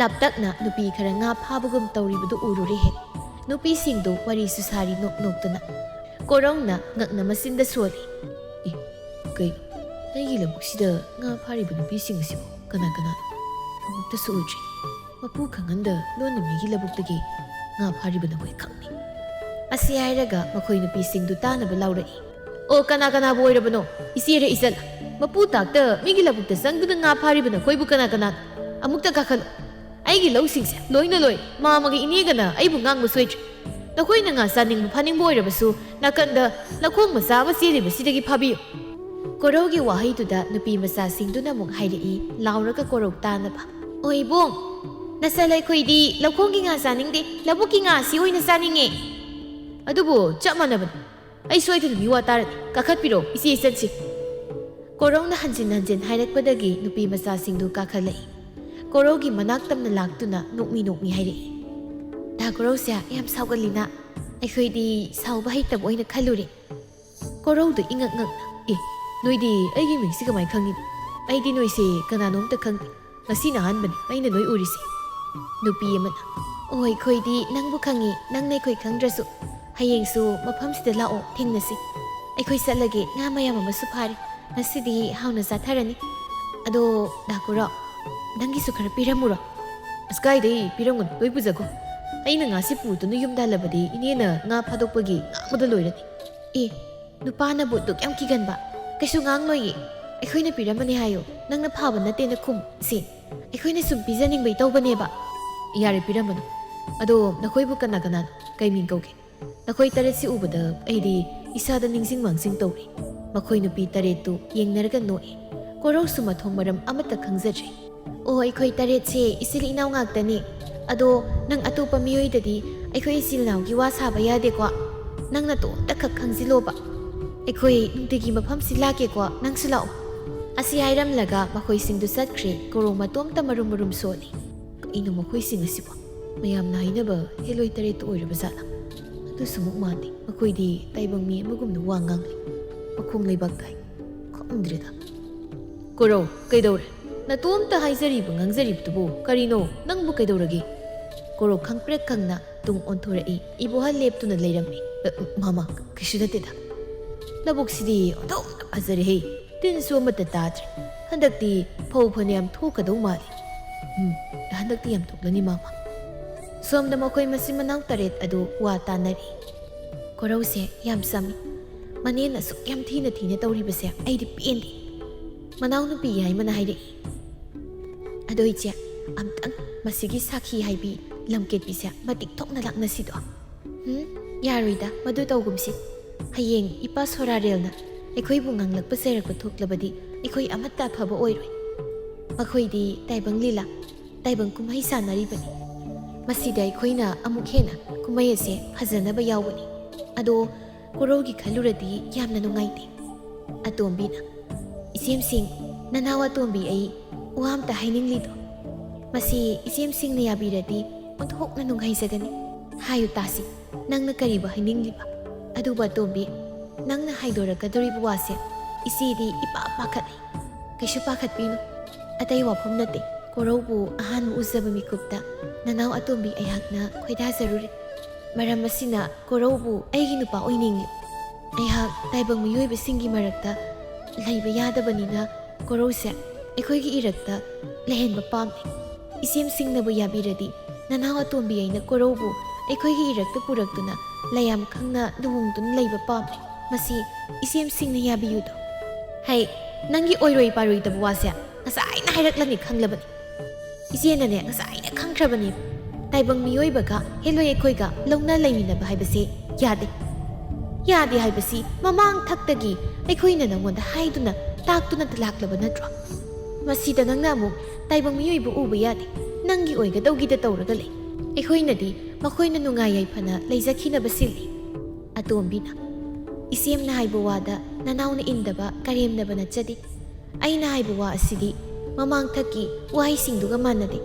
ꯂꯥꯞꯇꯛꯅ ꯅꯨꯄꯤ ꯈꯔ ꯉꯥ ꯐꯥꯕꯒꯨꯝ ꯇꯧꯔꯤꯕꯗꯨ ꯎꯔꯨꯔꯦ ꯍꯦꯛ ꯅꯨꯄꯤꯁꯤꯡꯗꯨ ꯋꯥꯔꯤꯁꯨ ꯁꯥꯔꯤ ꯅꯣꯛꯅꯣꯛꯇꯅ ꯀꯣꯔꯧꯅ ꯉꯛꯅ ꯃꯆꯤꯟꯗ ꯁꯣꯜꯂꯤ ꯀꯩꯅꯣ ꯑꯩꯒꯤ ꯂꯧꯕꯨꯛꯁꯤꯗ ꯉꯥ ꯐꯥꯔꯤꯕ ꯅꯨꯄꯤꯁꯤꯡ ꯑꯁꯤꯕꯨ ꯀꯅꯥꯅꯣ ꯑꯃꯨꯛꯇꯁꯨ ꯎꯗ꯭ꯔꯤ ꯃꯄꯨ ꯈꯪꯍꯟꯗ ꯂꯣꯟꯅ ꯃꯤꯒꯤ ꯂꯧꯕꯨꯛꯇꯒꯤ ꯉꯥ ꯐꯥꯔꯤꯕ ꯅꯈꯣꯏ ꯈꯪꯅꯤ ꯑꯁꯤ ꯍꯥꯏꯔꯒ ꯃꯈꯣꯏ ꯅꯨꯄꯤꯁꯤꯡꯗꯨ ꯇꯥꯅꯕ ꯂꯥꯎꯔꯛꯏ ꯑꯣ ꯀꯅꯥꯕꯨ ꯑꯣꯏꯔꯕꯅꯣ ꯏꯆꯦꯔ ꯏꯆꯜ ꯃꯄꯨ ꯇꯥꯛꯇ ꯃꯤꯒꯤ ꯂꯧꯕꯨꯛꯇ ꯆꯪꯗꯨꯅ ꯉꯥ ꯐꯥꯔꯤꯕ ꯅꯈꯣꯏꯕꯨ ꯀꯅꯥ ꯑꯃꯨꯛꯇ ꯀꯥꯈꯠꯂꯨ ꯑꯩꯒꯤ ꯂꯧꯁꯤꯡꯁꯦ ꯂꯣꯏꯅ ꯂꯣꯏ ꯃꯥꯃꯒ ꯏꯅꯦꯒꯅ ꯑꯩꯕꯨ ꯉꯥꯡꯕ ꯁꯣꯏꯗ꯭ꯔꯤ ꯅꯈꯣꯏꯅ ꯉꯥ ꯆꯥꯅꯤꯡꯕ ꯐꯥꯅꯤꯡꯕ ꯑꯣꯏꯔꯕꯁꯨ ꯅꯥꯀꯟꯗ ꯂꯧꯈꯣꯡ ꯃꯆꯥ ꯑꯃ ꯆꯦꯜꯂꯤꯕꯁꯤꯗꯒꯤ ꯐꯥꯕꯤꯌꯨ ꯀꯣꯔꯧꯒꯤ ꯋꯥꯍꯩꯗꯨꯗ ꯅꯨꯄꯤ ꯃꯆꯥꯁꯤꯡꯗꯨꯅ ꯑꯃꯨꯛ ꯍꯥꯏꯔꯛꯏ ꯂꯥꯎꯔꯒ ꯀꯣꯔꯧ ꯇꯥꯅꯕ ꯑꯣ ꯏꯕꯨꯡ ꯅꯆꯜ ꯑꯩꯈꯣꯏꯗꯤ ꯂꯧꯈꯣꯡꯒꯤ ꯉꯥ ꯆꯥꯅꯤꯡꯗꯦ ꯂꯧꯕꯨꯛꯀꯤ ꯉꯥ ꯑꯁꯤ ꯑꯣꯏꯅ ꯆꯥꯅꯤꯡꯉꯦ ꯑꯗꯨꯕꯨ ꯆꯞ ꯃꯥꯟꯅꯕꯅꯤ ꯑꯩ ꯁꯣꯏꯗꯅ ꯃꯤꯋꯥ ꯇꯥꯔꯗꯤ ꯀꯥꯈꯠꯄꯤꯔꯣ ꯏꯆꯦ ꯏꯆꯟꯁꯤ ꯀꯣꯔꯧꯅ ꯍꯟꯖꯤꯟ ꯍꯥꯏꯔꯛꯄꯗꯒꯤ ꯅꯨꯄꯤ ꯃꯆꯥꯁꯤꯡꯗꯨ ꯀꯥꯈꯠꯂꯛꯏ ꯀꯣꯔꯧꯒꯤ ꯃꯅꯥꯛ ꯇꯝꯅ ꯂꯥꯛꯇꯨꯅ ꯅꯣꯛꯃꯤ ꯍꯥꯏꯔꯛꯏ ꯗꯥ ꯀꯣꯔꯧꯁꯦ ꯌꯥꯝ ꯁꯥꯎꯒꯜꯂꯤꯅ ꯑꯩꯈꯣꯏꯗꯤ ꯁꯥꯎꯕ ꯍꯩꯇꯕ ꯑꯣꯏꯅ ꯈꯜꯂꯨꯔꯦ ꯀꯣꯔꯧꯗꯨ ꯏꯉꯛ ꯉꯛꯅ ꯅꯣꯏꯗꯤ ꯑꯩꯒꯤ ꯃꯤꯡꯁꯤ ꯀꯃꯥꯏꯅ ꯈꯪꯉꯤꯅꯣ ꯑꯩꯗꯤ ꯅꯣꯏꯁꯦ ꯀꯅꯥꯅꯣꯝꯇ ꯈꯪꯗꯦ ꯉꯁꯤꯅ ꯑꯍꯥꯟꯕꯅꯤ ꯑꯩꯅ ꯅꯣꯏ ꯎꯔꯤꯁꯦ ꯅꯨꯄꯤ ꯑꯃꯅ ꯑꯣ ꯑꯩꯈꯣꯏꯗꯤ ꯅꯪꯕꯨ ꯈꯪꯉꯤ ꯅꯪꯅ ꯑꯩꯈꯣꯏ ꯈꯪꯗ꯭ꯔꯁꯨ ꯍꯌꯦꯡꯁꯨ ꯃꯐꯝꯁꯤꯗ ꯂꯥꯛꯑꯣ ꯊꯦꯡꯅꯁꯤ ꯑꯩꯈꯣꯏ ꯆꯠꯂꯒꯦ ꯉꯥ ꯃꯌꯥꯝ ꯑꯃꯁꯨ ꯐꯥꯔꯦ ꯉꯁꯤꯗꯤ ꯍꯥꯎꯅ ꯆꯥꯊꯔꯅꯤ ꯑꯗꯣ ꯗꯥ ꯀꯣꯔꯧ ꯅꯪꯒꯤꯁꯨ ꯈꯔ ꯄꯤꯔꯝꯃꯨꯔꯣ ꯑꯁ ꯀꯥꯏꯗꯩ ꯄꯤꯔꯝꯒꯅꯨ ꯂꯣꯏ ꯄꯨꯖꯈꯣ ꯑꯩꯅ ꯉꯥꯁꯤ ꯄꯨꯗꯨꯅ ꯌꯨꯝꯗ ꯍꯜꯂꯕꯗꯤ ꯏꯅꯦꯅ ꯉꯥ ꯐꯥꯗꯣꯛꯄꯒꯤ ꯉꯥꯡꯕꯗ ꯂꯣꯏꯔꯅꯤ ꯅꯨꯄꯥꯅꯕꯨ ꯗꯨꯛ ꯌꯥꯝ ꯀꯤꯒꯟꯕ ꯀꯩꯁꯨ ꯉꯥꯡꯂꯣꯏꯌꯦ ꯑꯩꯈꯣꯏꯅ ꯄꯤꯔꯝꯕꯅꯤ ꯍꯥꯏꯌꯣ ꯅꯪꯅ ꯐꯥꯕ ꯅꯠꯇꯦꯅ ꯈꯨꯝ ꯁꯤ ꯑꯩꯈꯣꯏꯅ ꯁꯨꯝ ꯄꯤꯖꯅꯤꯡꯕꯩ ꯇꯧꯕꯅꯦꯕ ꯌꯥꯔꯦ ꯄꯤꯔꯝꯕꯅꯨ ꯑꯗꯣ ꯅꯈꯣꯏꯕꯨ ꯀꯅꯥ ꯀꯅꯥꯅꯣ ꯀꯩ ꯃꯤꯡ ꯀꯧꯒꯦ ꯅꯈꯣꯏ ꯇꯔꯦꯠꯁꯤ ꯎꯕꯗ ꯑꯩꯗꯤ ꯏꯁꯥꯗ ꯅꯤꯡꯁꯤꯡ ꯃꯥꯡꯁꯤꯡ ꯇꯧꯔꯤ ꯃꯈꯣꯏ ꯅꯨꯄꯤ ꯇꯔꯦꯠꯇꯨ ꯌꯦꯡꯅꯔꯒ ꯅꯣꯛꯏ ꯀꯣꯔꯧꯁꯨ ꯃꯊꯣꯡ ꯃꯔꯝ ꯑꯃꯠꯇ ꯈꯪꯖꯗ꯭ꯔꯦ ꯑꯣ ꯑꯩꯈꯣꯏ ꯇꯔꯦꯠꯁꯦ ꯏꯆꯤꯜ ꯏꯅꯥꯎ ꯉꯥꯛꯇꯅꯤ ꯑꯗꯣ ꯅꯪ ꯑꯇꯣꯞꯄ ꯃꯤꯑꯣꯏꯗꯗꯤ ꯑꯩꯈꯣꯏ ꯏꯆꯤꯜ ꯏꯅꯥꯎꯒꯤ ꯋꯥ ꯁꯥꯕ ꯌꯥꯗꯦꯀꯣ ꯅꯪꯅ ꯇꯣꯝꯇ ꯈꯛ ꯈꯪꯖꯤꯜꯂꯣꯕ ꯑꯩꯈꯣꯏ ꯅꯨꯡꯇꯤꯒꯤ ꯃꯐꯝꯁꯤ ꯂꯥꯛꯀꯦꯀꯣ ꯅꯪꯁꯨ ꯂꯥꯛꯑꯣ ꯑꯁꯤ ꯍꯥꯏꯔꯝꯂꯒ ꯃꯈꯣꯏꯁꯤꯡꯗꯨ ꯆꯠꯈ꯭ꯔꯦ ꯀꯣꯔꯧ ꯃꯇꯣꯝꯇ ꯃꯔꯨꯝ ꯃꯔꯨꯝ ꯁꯣꯜꯂꯤ ꯀꯩꯅꯣ ꯃꯈꯣꯏꯁꯤꯡ ꯑꯁꯤꯕꯣ ꯃꯌꯥꯝꯅ ꯍꯥꯏꯅꯕ ꯍꯦꯂꯣꯏ ꯇꯔꯦꯠꯇꯨ ꯑꯣꯏꯔꯕ ꯖꯥꯠꯂꯥ ꯑꯗꯨꯁꯨꯃꯨꯛ ꯃꯥꯟꯗꯦ ꯃꯈꯣꯏꯗꯤ ꯇꯥꯏꯕꯪ ꯃꯤ ꯑꯃꯒꯨꯝꯅ ꯋꯥ ꯉꯥꯡꯂꯤ ꯃꯈꯣꯡ ꯂꯩꯕꯥꯛ ꯇꯥꯏ ꯈꯪꯗ꯭ꯔꯦꯗ ꯀꯣꯔꯧ ꯀꯩꯗꯧꯔꯦ ꯅꯇꯣꯝꯇ ꯍꯥꯏꯖꯔꯤꯕ ꯉꯥꯡꯖꯔꯤꯕꯗꯨꯕꯨ ꯀꯔꯤꯅꯣ ꯅꯪꯕꯨ ꯀꯩꯗꯧꯔꯒꯦ ꯀꯣꯔꯧ ꯈꯪꯄ꯭ꯔꯦꯛ ꯈꯪꯅ ꯇꯨꯡ ꯑꯣꯟꯊꯣꯔꯛꯏ ꯏꯕꯣꯍꯜ ꯂꯦꯞꯇꯨꯅ ꯂꯩꯔꯝꯃꯤ ꯃꯃꯥ ꯀꯩꯁꯨ ꯅꯠꯇꯦꯗ ꯂꯧꯕꯨꯛꯁꯤꯗꯤ ꯑꯣꯟꯊꯣꯛꯅ ꯐꯖꯔꯦꯍꯦ ꯇꯤꯟꯁꯨ ꯑꯃꯠꯇ ꯇꯥꯗ꯭ꯔꯦ ꯍꯟꯗꯛꯇꯤ ꯐꯧ ꯐꯅꯌꯥꯝ ꯊꯣꯛꯀꯗꯧ ꯃꯥꯜꯂꯤ ꯍꯟꯗꯛꯇꯤ ꯌꯥꯝ ꯊꯣꯛꯂꯅꯤ ꯃꯥꯃ ꯁꯣꯝꯗ ꯃꯈꯣꯏ ꯃꯆꯤꯟ ꯃꯅꯥꯎ ꯇꯔꯦꯠ ꯑꯗꯨ ꯋꯥ ꯇꯥꯟꯅꯔꯤ ꯀꯣꯔꯧꯁꯦ ꯌꯥꯝ ꯆꯝꯃꯤ ꯃꯅꯦꯅ ꯑꯁꯨꯛ ꯌꯥꯝ ꯊꯤꯅ ꯊꯤꯅ ꯇꯧꯔꯤꯕꯁꯦ ꯑꯩꯗꯤ ꯄꯦꯟꯗꯦ ꯃꯅꯥꯎꯅꯨꯄꯤ ꯌꯥꯏꯃꯅ ꯍꯥꯏꯔꯛꯏ ꯑꯗꯣ ꯏꯆꯦ ꯑꯝꯇꯪ ꯃꯁꯤꯒꯤ ꯁꯥꯈꯤ ꯍꯥꯏꯕꯤ ꯂꯝꯀꯦꯠꯄꯤꯁꯦ ꯃꯇꯤꯛ ꯊꯣꯛꯅ ꯂꯥꯛꯅꯁꯤꯗꯣ ꯌꯥꯔꯣꯏꯗ ꯃꯗꯨ ꯇꯧꯒꯨꯝꯁꯤ ꯍꯌꯦꯡ ꯏꯄꯥ ꯁꯣꯔꯥꯔꯦꯜꯅ ꯑꯩꯈꯣꯏꯕꯨ ꯉꯥꯡꯂꯛꯄ ꯆꯩꯔꯛꯄ ꯊꯣꯛꯂꯕꯗꯤ ꯑꯩꯈꯣꯏ ꯑꯃꯠꯇ ꯑꯐꯕ ꯑꯣꯏꯔꯣꯏ ꯃꯈꯣꯏꯗꯤ ꯇꯥꯏꯕꯪ ꯂꯤꯂꯥ ꯇꯥꯏꯕꯪ ꯀꯨꯝꯍꯩ ꯁꯥꯟꯅꯔꯤꯕꯅꯤ ꯃꯁꯤꯗ ꯑꯩꯈꯣꯏꯅ ꯑꯃꯨꯛ ꯍꯦꯟꯅ ꯀꯨꯝꯍꯩ ꯑꯁꯦ ꯐꯖꯅꯕ ꯌꯥꯎꯕꯅꯤ ꯑꯗꯣ ꯀꯣꯔꯧꯒꯤ ꯈꯜꯂꯨꯔꯗꯤ ꯌꯥꯝꯅ ꯅꯨꯡꯉꯥꯏꯇꯦ ꯑꯇꯣꯝꯕꯤꯅ ꯏꯆꯦꯝꯁꯤꯡ ꯅꯅꯥꯎ ꯑꯇꯣꯝꯕꯤ ꯑꯩ ꯋꯥ ꯑꯝꯇ ꯍꯥꯏꯅꯤꯡꯂꯤꯗꯣ ꯃꯁꯤ ꯏꯆꯦꯝꯁꯤꯡꯅ ꯌꯥꯕꯤꯔꯗꯤ ꯑꯣꯟꯊꯣꯛꯅ ꯅꯨꯡꯉꯥꯏꯖꯒꯅꯤ ꯍꯥꯏꯌꯨ ꯇꯥꯁꯤ ꯅꯪꯅ ꯀꯔꯤꯕꯨ ꯍꯥꯏꯅꯤꯡꯂꯤꯕ ꯑꯗꯨꯕꯨ ꯑꯇꯣꯝꯕꯤ ꯅꯪꯅ ꯍꯥꯏꯗꯣꯔꯛꯀꯗꯧꯔꯤꯕ ꯋꯥꯁꯦ ꯏꯆꯦꯗꯤ ꯏꯄꯥ ꯄꯥꯈꯠꯂꯤ ꯀꯩꯁꯨ ꯄꯥꯈꯠꯄꯤꯅꯨ ꯑꯇꯩ ꯋꯥꯐꯝ ꯅꯠꯇꯦ ꯀꯣꯔꯧꯕꯨ ꯑꯍꯥꯟꯕ ꯎꯖꯕ ꯃꯤꯀꯨꯞꯇ ꯅꯅꯥꯎ ꯑꯇꯣꯝꯕꯤ ꯑꯩꯍꯥꯛꯅ ꯈꯣꯏꯗꯥꯖꯔꯨꯔꯤ ꯃꯔꯝ ꯑꯁꯤꯅ ꯀꯣꯔꯧꯕꯨ ꯑꯩꯒꯤ ꯅꯨꯄꯥ ꯑꯣꯏꯅꯤꯡꯂꯤ ꯑꯩꯍꯥꯛ ꯇꯥꯏꯕꯪ ꯃꯤꯑꯣꯏꯕꯁꯤꯡꯒꯤ ꯃꯔꯛꯇ ꯂꯩꯕ ꯌꯥꯗꯕꯅꯤꯅ ꯀꯣꯔꯧꯁꯦ ꯑꯩꯈꯣꯏꯒꯤ ꯏꯔꯛꯇ ꯂꯩꯍꯟꯕ ꯄꯥꯝꯃꯤ ꯏꯆꯦꯝꯁꯤꯡꯅꯕꯨ ꯌꯥꯕꯤꯔꯗꯤ ꯅꯅꯥꯎ ꯑꯇꯣꯝꯕꯤ ꯑꯩꯅ ꯀꯣꯔꯧꯕꯨ ꯑꯩꯈꯣꯏꯒꯤ ꯏꯔꯛꯇ ꯄꯨꯔꯛꯇꯨꯅ ꯂꯌꯥꯝ ꯈꯪꯅ ꯂꯨꯍꯣꯡꯗꯨꯅ ꯂꯩꯕ ꯄꯥꯝꯃꯤ ꯃꯁꯤ ꯏꯆꯦꯝꯁꯤꯡꯅ ꯌꯥꯕꯤꯌꯨꯗꯣ ꯍꯩ ꯅꯪꯒꯤ ꯑꯣꯏꯔꯣꯏ ꯄꯥꯔꯣꯏꯗꯕ ꯋꯥꯁꯦ ꯉꯁꯥꯏꯅ ꯍꯥꯏꯔꯛꯂꯅꯤ ꯈꯪꯂꯕꯅꯤ ꯏꯆꯦꯅꯅꯦ ꯉꯁꯥꯏꯅ ꯈꯪꯈ꯭ꯔꯕꯅꯦ ꯇꯥꯏꯕꯪ ꯃꯤꯑꯣꯏꯕꯒ ꯍꯦꯂꯣꯏ ꯑꯩꯈꯣꯏꯒ ꯂꯧꯅ ꯂꯩꯃꯤꯟꯅꯕ ꯍꯥꯏꯕꯁꯦ ꯌꯥꯗꯦ ꯌꯥꯗꯦ ꯍꯥꯏꯕꯁꯤ ꯃꯃꯥꯡ ꯊꯛꯇꯒꯤ ꯑꯩꯈꯣꯏꯅ ꯅꯪꯉꯣꯟꯗ ꯍꯥꯏꯗꯨꯅ ꯇꯥꯛꯇꯨꯅ ꯂꯥꯛꯂꯕ ꯅꯠꯇ꯭ꯔꯣ ꯃꯁꯤꯗ ꯅꯪꯅ ꯑꯃꯨꯛ ꯇꯥꯏꯕꯪ ꯃꯤꯑꯣꯏꯕ ꯎꯕ ꯌꯥꯗꯦ ꯅꯪꯒꯤ ꯑꯣꯏꯒꯗꯧꯒꯤꯗ ꯇꯧꯔꯒ ꯂꯩ ꯑꯩꯈꯣꯏꯅꯗꯤ ꯃꯈꯣꯏꯅ ꯅꯨꯡꯉꯥꯏ ꯌꯥꯏꯐꯅ ꯂꯩꯖꯈꯤꯅꯕ ꯁꯤꯜꯂꯤ ꯑꯇꯣꯝꯕꯤꯅ ꯏꯆꯦꯝꯅ ꯍꯥꯏꯕ ꯋꯥꯗ ꯅꯅꯥꯎꯅ ꯏꯟꯗꯕ ꯀꯔꯦꯝꯅꯕ ꯅꯠꯆꯗꯦ ꯑꯩꯅ ꯍꯥꯏꯕ ꯋꯥ ꯑꯁꯤꯗꯤ ꯃꯃꯥꯡꯊꯛꯀꯤ ꯋꯥꯍꯩꯁꯤꯡꯗꯨꯒ ꯃꯥꯟꯅꯗꯦ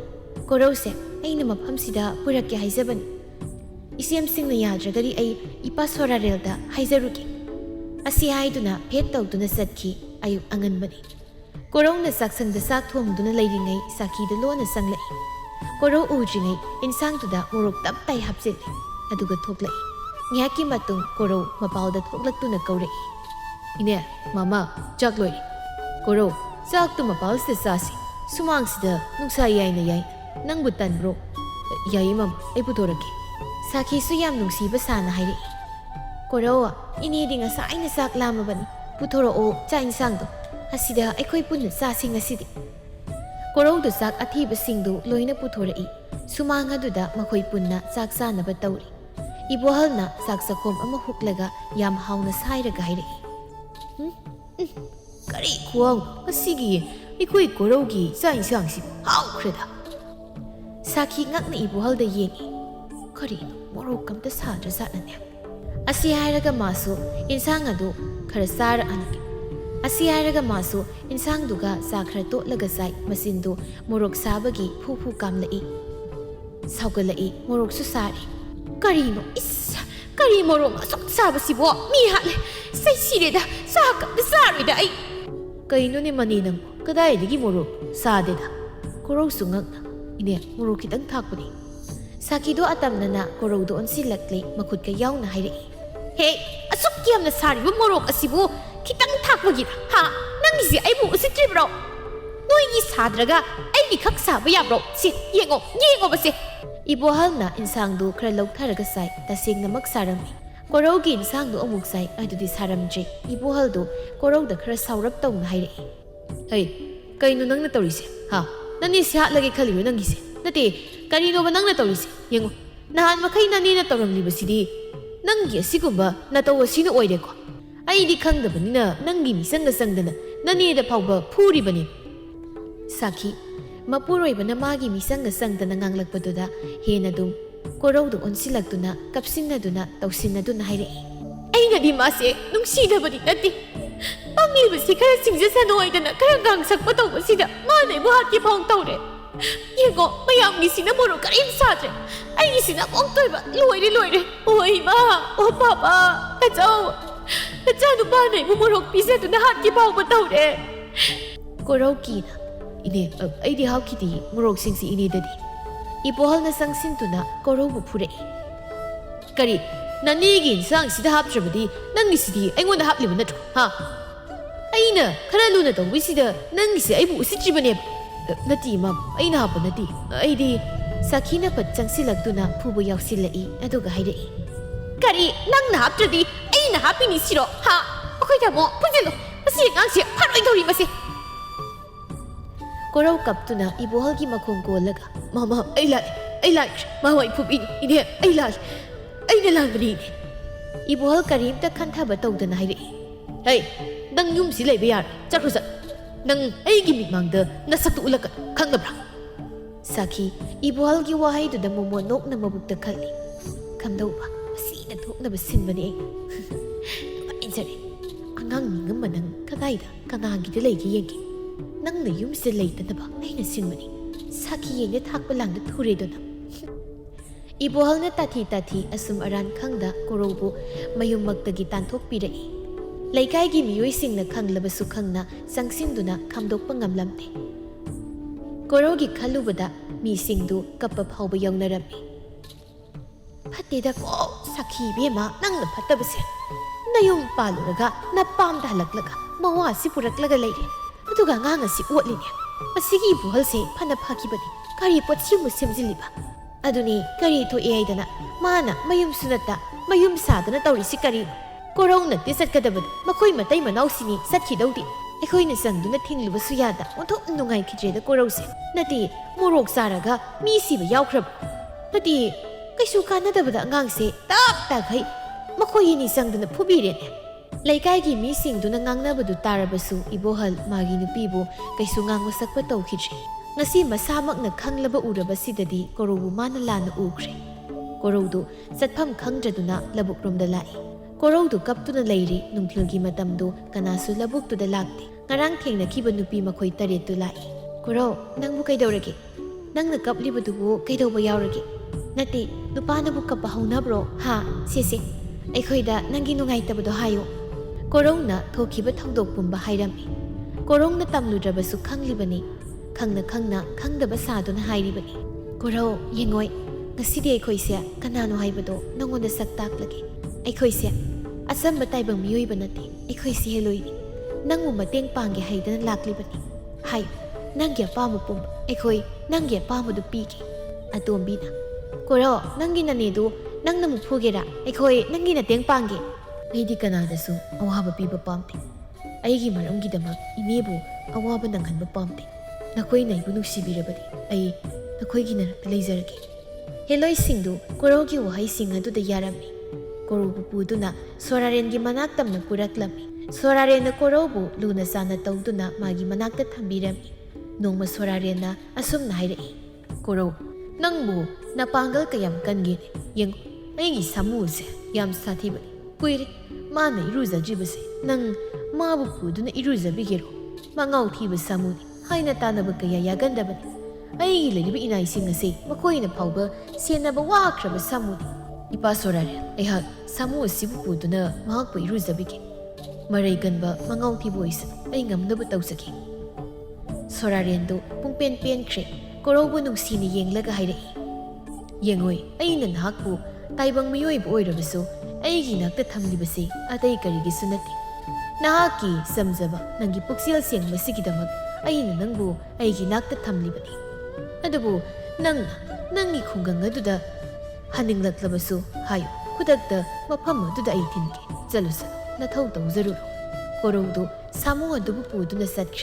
ꯀꯣꯔꯧꯁꯦ ꯑꯩꯅ ꯃꯐꯝꯁꯤꯗ ꯄꯨꯔꯛꯀꯦ ꯍꯥꯏꯖꯕꯅꯤ ꯏꯆꯦꯝꯁꯤꯡꯅ ꯌꯥꯗ꯭ꯔꯒꯗꯤ ꯑꯩ ꯏꯄꯥ ꯁꯣꯔꯥꯔꯦꯜꯗ ꯍꯥꯏꯖꯔꯨꯒꯦ ꯑꯁꯤ ꯍꯥꯏꯗꯨꯅ ꯐꯦꯠ ꯇꯧꯗꯨꯅ ꯆꯠꯈꯤ ꯑꯌꯨꯛ ꯑꯉꯟꯕꯅꯤ ꯀꯣꯔꯧꯅ ꯆꯥꯛꯁꯪꯗ ꯆꯥꯛ ꯊꯣꯡꯗꯨꯅ ꯂꯩꯔꯤꯉꯩ ꯆꯥꯛꯈꯤꯗ ꯂꯣꯟꯅ ꯆꯪꯂꯛꯏ ꯀꯣꯔꯧ ꯎꯗ꯭ꯔꯤꯉꯩ ꯏꯟꯁꯥꯡꯗꯨꯗ ꯃꯣꯔꯣꯛ ꯇꯞ ꯇꯥꯏ ꯍꯥꯞꯆꯤꯜꯂꯤ ꯑꯗꯨꯒ ꯊꯣꯛꯂꯛꯏ ꯉꯥꯏꯍꯥꯛꯀꯤ ꯃꯇꯨꯡ ꯀꯣꯔꯧ ꯃꯄꯥꯎꯗ ꯊꯣꯛꯂꯛꯇꯨꯅ ꯀꯧꯔꯛꯏ ꯏꯅꯦ ꯃꯃꯥ ꯆꯥꯛ ꯂꯣꯏꯔꯦ ꯀꯣꯔꯧ ꯆꯥꯛꯇꯨ ꯃꯄꯥꯜꯁꯤꯗ ꯆꯥꯁꯤ ꯁꯨꯃꯥꯡꯁꯤꯗ ꯅꯨꯡꯁꯥ ꯌꯥꯏꯅ ꯌꯥꯏ ꯅꯪꯕꯨ ꯇꯟꯕ꯭ꯔꯣ ꯌꯥꯏꯌꯦ ꯃꯃꯥ ꯑꯩ ꯄꯨꯊꯣꯔꯛꯀꯦ ꯁꯥꯈꯤꯁꯨ ꯌꯥꯝ ꯅꯨꯡꯁꯤꯕ ꯁꯥꯅ ꯍꯥꯏꯔꯛꯏ ꯀꯣꯔꯧ ꯏꯅꯦꯗꯤ ꯉꯁꯥꯏꯅ ꯆꯥꯛ ꯂꯥꯝꯃꯕꯅꯤ ꯄꯨꯊꯣꯔꯛꯑꯣ ꯆꯥꯛ ꯏꯟꯁꯥꯡꯗꯣ ꯑꯁꯤꯗ ꯑꯩꯈꯣꯏ ꯄꯨꯟꯅ ꯆꯥꯁꯤ ꯉꯁꯤꯗꯤ ꯀꯣꯔꯧꯗꯨ ꯆꯥꯛ ꯑꯊꯤꯕꯁꯤꯡꯗꯨ ꯂꯣꯏꯅ ꯄꯨꯊꯣꯔꯛꯏ ꯁꯨꯃꯥꯡ ꯑꯗꯨꯗ ꯃꯈꯣꯏ ꯄꯨꯟꯅ ꯆꯥꯛ ꯆꯥꯅꯕ ꯇꯧꯔꯤ ꯏꯕꯣꯍꯜꯅ ꯆꯥꯛ ꯆꯥꯈꯣꯝ ꯑꯃ ꯍꯨꯛꯂꯒ ꯌꯥꯝ ꯍꯥꯎꯅ ꯁꯥꯏꯔꯒ ꯍꯥꯏꯔꯛꯏ ꯀꯔꯤ ꯈꯨꯍꯥꯎ ꯉꯁꯤꯒꯤ ꯑꯩꯈꯣꯏ ꯀꯣꯔꯧꯒꯤ ꯆꯥꯛ ꯏꯟꯁꯥꯡꯁꯤ ꯍꯥꯎꯈ꯭ꯔꯦꯗ ꯁꯥꯈꯤ ꯉꯛꯅ ꯏꯕꯣꯍꯜꯗ ꯌꯦꯡꯉꯤ ꯀꯔꯤꯅꯣ ꯃꯣꯔꯣꯛ ꯑꯝꯇ ꯁꯥꯗ꯭ꯔꯖꯥꯠꯅꯅꯦ ꯑꯁꯤ ꯍꯥꯏꯔꯒ ꯃꯥꯁꯨ ꯏꯟꯁꯥꯡ ꯑꯗꯨ ꯈꯔ ꯆꯥꯔꯛꯑꯅꯤ ꯑꯁꯤ ꯍꯥꯏꯔꯒ ꯃꯥꯁꯨ ꯏꯟꯁꯥꯡꯗꯨꯒ ꯆꯥ ꯈꯔ ꯇꯣꯠꯂꯒ ꯆꯥꯏ ꯃꯆꯤꯟꯗꯨ ꯃꯣꯔꯣꯛ ꯁꯥꯕꯒꯤ ꯐꯨ ꯐꯨ ꯀꯥꯝꯂꯛꯏ ꯁꯥꯎꯒꯠꯂꯛꯏ ꯃꯣꯔꯣꯛꯁꯨ ꯁꯥꯔꯤ ꯀꯔꯤꯅꯣ ꯏꯁ ꯀꯔꯤ ꯃꯣꯔꯣꯛ ꯑꯁꯨꯛ ꯁꯥꯕꯁꯤꯕꯣ ꯃꯤ ꯍꯥꯠꯂꯦ ꯁꯩ ꯁꯤꯔꯦꯗ ꯆꯥꯛ ꯑꯝꯇ ꯆꯥꯔꯣꯏꯗ ꯑꯩ ꯀꯩꯅꯣꯅꯦ ꯃꯅꯤ ꯅꯪꯕꯨ ꯀꯗꯥꯏꯗꯒꯤ ꯃꯣꯔꯣꯛ ꯁꯥꯗꯦꯗ ꯀꯣꯔꯧꯁꯨ ꯉꯛꯅ ꯏꯅꯦ ꯃꯣꯔꯣꯛ ꯈꯤꯇꯪ ꯊꯥꯛꯄꯅꯤ ꯁꯥꯈꯤꯗꯣ ꯑꯇꯝꯅꯅ ꯀꯣꯔꯧꯗ ꯑꯣꯟꯁꯤꯜꯂꯛꯂꯤ ꯃꯈꯨꯠꯀ ꯌꯥꯎꯅ ꯍꯥꯏꯔꯛꯏ ꯍꯦ ꯑꯁꯨꯛ ꯌꯥꯝꯅ ꯁꯥꯔꯤꯕ ꯃꯣꯔꯣꯛ ꯑꯁꯤꯕꯨ ꯈꯤꯇꯪ ꯊꯥꯛꯄꯒꯤꯔ ꯍꯥ ꯅꯪꯒꯤꯁꯦ ꯑꯩꯕꯨ ꯎꯁꯤꯠꯇ꯭ꯔꯤꯕ꯭ꯔꯣ ꯅꯣꯏꯒꯤ ꯁꯥꯗ꯭ꯔꯒ ꯑꯩꯒꯤ ꯈꯛ ꯁꯥꯕ ꯌꯥꯕ꯭ꯔꯣ ꯁꯤ ꯌꯦꯡꯉꯣꯕꯁꯦ ꯏꯕꯣꯍꯜꯅ ꯏꯟꯁꯥꯡꯗꯨ ꯈꯔ ꯂꯧꯊꯔꯒ ꯆꯥꯏ ꯇꯁꯦꯡꯅꯃꯛ ꯁꯥꯔꯝꯃꯤ ꯀꯣꯔꯧꯒꯤ ꯏꯟꯁꯥꯡꯗꯨ ꯑꯃꯨꯛ ꯆꯥꯏ ꯑꯗꯨꯗꯤ ꯁꯥꯔꯝꯗ꯭ꯔꯦ ꯏꯕꯣꯍꯜꯗꯨ ꯀꯣꯔꯧꯗ ꯈꯔ ꯁꯥꯎꯔꯞ ꯇꯧꯅ ꯍꯥꯏꯔꯛꯏ เฮ้ยไก่นุ่งนั่งน่ะตัวริสิฮะนั่นนี่เสียละเกขลิวนั่งกิสินั่นเตะการีโนบันนั่งน่ะตัวริสิยังงูนานมาใครนั่นนี่น่ะตัวรำลีบสิดีนั่งกี่สิกุมบะน่ะตัวสิโนโอยเด็กว่าไอ้ดิขังดับนี่น่ะนั่งกิมิสังกสังเดน่ะนั่นนี่เดาพาวบะพูริบันนี่สักขีมาพูดรอยบันน่ะมากิมิสังกสังเดน่ะงังลักปะตัวดาเฮน่ะดุมก็เราดูอันสิลักตัวน่ะกับสินน่ะดูน่ะตัวสินน่ะดูน่ะให้เร่ไอ้น่ะดิมาเสนุ่งสีดับดินั่นดิบางลีบสิแค่สิ่งจะสนุกแต่น่ะแค่กังสักปะตัวสิดะมาไหนบ้าที่พองตัวเร่ยังก็ไม่ยอมกิสินะโมโรกันอินซาเจไอ้กิสินะมองตัวแบบรวยดิโอ้ยมาโอ้ป้าแต่เจ้าหนูบ้านไหนโมโรพิเศษตัวน่ะหัดที่พองปะตัวเร่ก็เรากินอินเน่ไอ้ที่เขาคิดดีโมโรสิ่งสิอินเน่เด็ดอีพอฮัลน่ะสังสินตัวน่ะก็เราบุพูดเร่กะดินั่นนี่กินสังสิดาฮับจบดีนั่งกิสิดีไอ้งวนน่ะฮับลิมันน่ะถูกฮะไอ้น่ะขนาดลูน่ะต้องวิสิดานั่งกิสิไอ้บุสิจิบันเนี่ยนาทีมั่มไอ้น่าปนนาทีไอ้ดีสักขีน่ะปัจจังสิลักตัวน่ะผู้บอยากสิละอีนั่นตัวก็ให้ได้กะดินั่งน่ะฮับจะดีไอ้น่ะฮับปีนี้สิโรฮะโอเคจ้ะหมอพูดเจโลมาสิงังสิพัดไว้ตัวนี้มาสิก็เรากับตัวน่ะอีโบฮัลกิมาคงโกลละกะมาไอ้ไล่มาไว้ผู้บินอีเนี่ยไอ้ไล่เนี่ยลานบดีอีโบฮัลการิมตะขันท่าบัตรตัวน่ะให้ได้เฮ้ยดังยุ่มสิเลยไปยาร์จักรู้สักนังไอ้กิมิมังเดน่าสักตุลกันขังกับเราสักขีอีบัวลกิว่าให้ตัวดำมัวนกน่ะมาบุกตะขัดลิคำดูว่าสีนั่นทุกน่ะเป็นสินบันเองไอ้เจ้าเนี่ยอังงังมีเงินมันนังก็ได้ด่ะก็นางกินเลยกี่ยังกินังเนี่ยยุ่มสิเลยแต่น่ะบ้าไอ้น่ะสินบันเองสักขียังเนี่ยทักไปหลังเนี่ยทุเรศน่ะอีบัวลเนี่ยตาทีอสมอรันขังด่ะก็รู้บุมายุ่มมักตะกิตันทุกปีได้ไล่ไก่กิมีอยู่สิ่งนักขังละบสุขังนะสังสินดูนะคำดกปังงำลำเตก็เรากิขันลูบดะมีสิ่งดูกับปะเผาไปยองนรมีพัดเดดะก็สักขีเบี้ยมานั่งนับพัดตะเบเสียนายงปาลุระกะนับปามดาลักละกะมาว่าสิปุรักละกะเลยเดอตุกะง่างสิอวดเลยเนี่ยมาสิกีบุฮัลเซพันนับพากิบัดีการีปดชิมุสิมจิลิบะอดุนีการีตัวเอไอดะนะมานะมายุมสุนัตตะมายุมสาดนะตอริสิการีก็เราหนักที่สัตว์กระดับมาคุยมาไต่มาเอาสินี่สัตว์ขี้ดาวดิไอ้คุยในสังดูนัดทิ้งหรือว่าสุยาดะวันทุกนุ่งไงคิดเจดก็เราเสียนาทีมูรกสาระกะมีสิบยาวครับนาทีก็สุการนัดบัดงางเสตาให้มาคุยในสังดูนัดผู้บีเรนไล่ไก่กิมีสิ่งดูนังงางนับดูตาระบสุอีโบฮัลมากินุปีโบก็สุงางวัสักปะโตคิดเจงสิมาสามักนักขังละบอุระบสิดดีก็รู้มานั่นลานอูเครก็รู้ดูสัตว์พัมขังจะดูนักละบุกรมดลายก็เราดูกับตัวนั่นเลยรีนุ่งทลกีมาดำดูกันนาสุละบุกตัวเดลักติงารังเทียงนักขีบนุปีมาคุยตาเรียตัวไล่ก็เรานั่งบุกไกดาวระเกนั่งนักกับรีบดูบุกไกดาวไปยาวระเกนาทีดูป้านับบุกกับบ้านับโรฮะเสียไอ้คุยดานั่งกินนุ่งไงตาบุตรหายอยู่ก็เราน่ะทอขีบทั้งดอกปุ่มบ้าหายดำมีก็เราน่ะตำลุดระบสุขังรีบันีขังดับสาตัวน่ะหายรีบันีก็เรายังไงงั้นสิเดียคุยเสียกันนาโนหายบัดโดน้องวันเดสักตักละเกไอ้คุยเสียอาสัมบัตัยบังมิวบันนาทีไอ้คุยเสียเลยนั่งมุมมาเตียงปางแกให้ดันลักลิบันนี่ให้นั่งแกป้ามุปุ่มไอ้คุยนั่งแกป้ามุดูปีกอะตัวบีนะก็รอนั่งกินนั่นนี่ดูนั่งน้ำมุพูเกระไอ้คุยนั่งกินน่ะเตียงปางแกไอ้ดิกันนาเดสุเอาว่าบปีบปามติไอ้กี่มารงกิดมักอิเมบุเอาว่าบันดังหันบปามตินักคุยไหนบุนุสิบิระบดีไอ้นักคุยกินน่ะเลเซอร์เกเฮลอยสิงดูก็รอกี่ว่าให้สิงห์ดูได้ยารามีก็รู้บุดูนะสวรรค์กิมานักตำนักปุรักลามีสวรรค์นักก็รู้บุลูน่ะสานะตัวดูนะมากิมานักตัดทำบีรามีน้องมาสวรรค์นะอาสมนายเลยก็รู้นั่งบุน่ะปังกัลก็ยำกันเกณฑ์ยังไอ้กี่สามูเสียยำสาธิบดีคุยเลยมาเนี่ยอิรุษจีบเสียนั่งมาบุปูดูนะอิรุษบิเกโรมาเงาที่บุสามูนี่ให้น่ะตานะบุกยายากันดับดีไอ้กี่เลยดิบอินไอซิงเสียมาคุยน่ะเผาเบอเสียน่ะบ่ว่าครับบุสามูนี่อีป้าสวรรค์ไอ้ฮักสามูสิบุปูดูนะมาฮักไปอิรุษบิเกมาเรกันบ่มาเงาที่บุอิสไอ้งามนะบุตเอาสักสวรรค์ดูปุ่งเป็นเครก็รู้บุนุสีนี่ยังเลิกให้ได้ยังไงไอ้นั่นฮักบุไตบังไม่ย่อยบ่อยระเบิดไอ้กี่นักแต่ทำดีบ่สิอาแต่การิกิสุนัติน่ากี่สมจับนังกี่ปุกเสียเสียงมาสิกิดมักไอ้นั่นนังบุไอ้กี่นักแต่ทำดีบ่ดีอันดูบุนังกี่คงกังกัดูดาฮันนิงลักลับสุหายคุดักดามาพัมดูดาไอ้ทินกิจัลุสน่าท้องต้องจรุก็รู้ดูสามูอันดูบุปูดูน่าสัตย์เ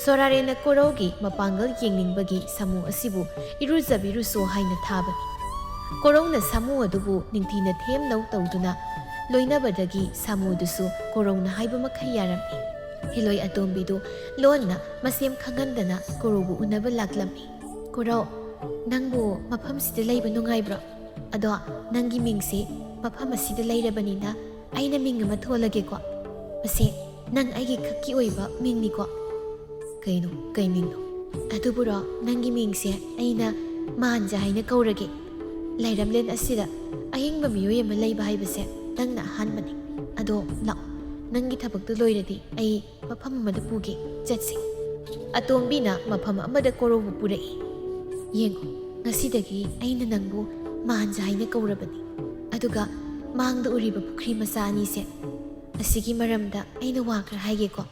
ꯁꯣꯔꯥꯔꯦꯟꯅ ꯀꯣꯔꯧꯒꯤ ꯃꯄꯥꯡꯒꯜ ꯌꯦꯡꯅꯤꯡꯕꯒꯤ ꯁꯥꯃꯨ ꯑꯁꯤꯕꯨ ꯏꯔꯨꯖꯕꯤꯔꯨꯁꯣ ꯍꯥꯏꯅ ꯊꯥꯕꯅꯤ꯫ ꯀꯣꯔꯧꯅ ꯁꯥꯃꯨ ꯑꯗꯨꯕꯨ ꯅꯤꯡꯊꯤꯅ ꯊꯦꯝꯅꯧ ꯇꯧꯗꯨꯅ ꯂꯣꯏꯅꯕꯗꯒꯤ ꯁꯥꯃꯨꯗꯨꯁꯨ ꯀꯣꯔꯧꯅ ꯍꯥꯏꯕ ꯃꯈꯩ ꯌꯥꯔꯝꯃꯤ꯫ ꯍꯤꯂꯣꯏ ꯑꯇꯣꯝꯕꯤꯗꯨ ꯂꯣꯟꯅ ꯃꯁꯦꯝ ꯈꯪꯍꯟꯗꯅ ꯀꯣꯔꯧꯕꯨ ꯎꯅꯕ ꯂꯥꯛꯂꯝꯃꯤ꯫ ꯀꯣꯔꯧ, ꯅꯪꯕꯨ ꯃꯐꯝꯁꯤꯗ ꯂꯩꯕ ꯅꯨꯡꯉꯥꯏꯕ꯭ꯔꯣ? ꯑꯗꯣ ꯅꯪꯒꯤ ꯃꯤꯡꯁꯤ ꯃꯐꯝ ꯑꯁꯤꯗ ꯂꯩꯔꯕꯅꯤꯅ ꯑꯩꯅ ꯃꯤꯡ ꯑꯃ ꯊꯣꯜꯂꯒꯦꯀꯣ꯫ ꯃꯁꯤ ꯅꯪ ꯑꯩꯒꯤ ꯈꯛꯀꯤ ꯑꯣꯏꯕ ꯃꯤꯡꯅꯤꯀꯣ꯫ ꯀꯩꯅꯣ, ꯀꯩ ꯃꯤꯡꯅꯣ? ꯑꯗꯨꯕꯨꯔꯣ, ꯅꯪꯒꯤ ꯃꯤꯡꯁꯦ ꯑꯩꯅ ꯃꯥꯟꯖꯥ ꯍꯥꯏꯅ ꯀꯧꯔꯒꯦ꯫ ꯂꯩꯔꯝꯂꯦꯟ ꯑꯁꯤꯗ ꯑꯍꯤꯡꯕ ꯃꯤꯑꯣꯏ ꯑꯃ ꯂꯩꯕ ꯍꯥꯏꯕꯁꯦ ꯅꯪꯅ ꯑꯍꯥꯟꯕꯅꯤ꯫ ꯑꯗꯣ ꯂꯥꯛꯑꯣ, ꯅꯪꯒꯤ ꯊꯕꯛꯇꯨ ꯂꯣꯏꯔꯗꯤ ꯑꯩ ꯃꯐꯝ ꯑꯃꯗ ꯄꯨꯒꯦ, ꯆꯠꯁꯤ꯫ ꯑꯇꯣꯝꯕꯤꯅ ꯃꯐꯝ ꯑꯃꯗ ꯀꯣꯔꯧꯕꯨ ꯄꯨꯔꯛꯏ꯫ ꯌꯦꯡꯉꯣ, ꯉꯁꯤꯗꯒꯤ ꯑꯩꯅ ꯅꯪꯕꯨ ꯃꯥꯟꯖꯥ ꯍꯥꯏꯅ ꯀꯧꯔꯕꯅꯤ꯫ ꯑꯗꯨꯒ ꯃꯥꯡꯗ ꯎꯔꯤꯕ ꯄꯨꯈ꯭ꯔꯤ ꯃꯆꯥ ꯑꯅꯤꯁꯦ, ꯑꯁꯤꯒꯤ ꯃꯔꯝꯗ ꯑꯩꯅ ꯋꯥ ꯈꯔ ꯍꯥꯏꯒꯦꯀꯣ꯫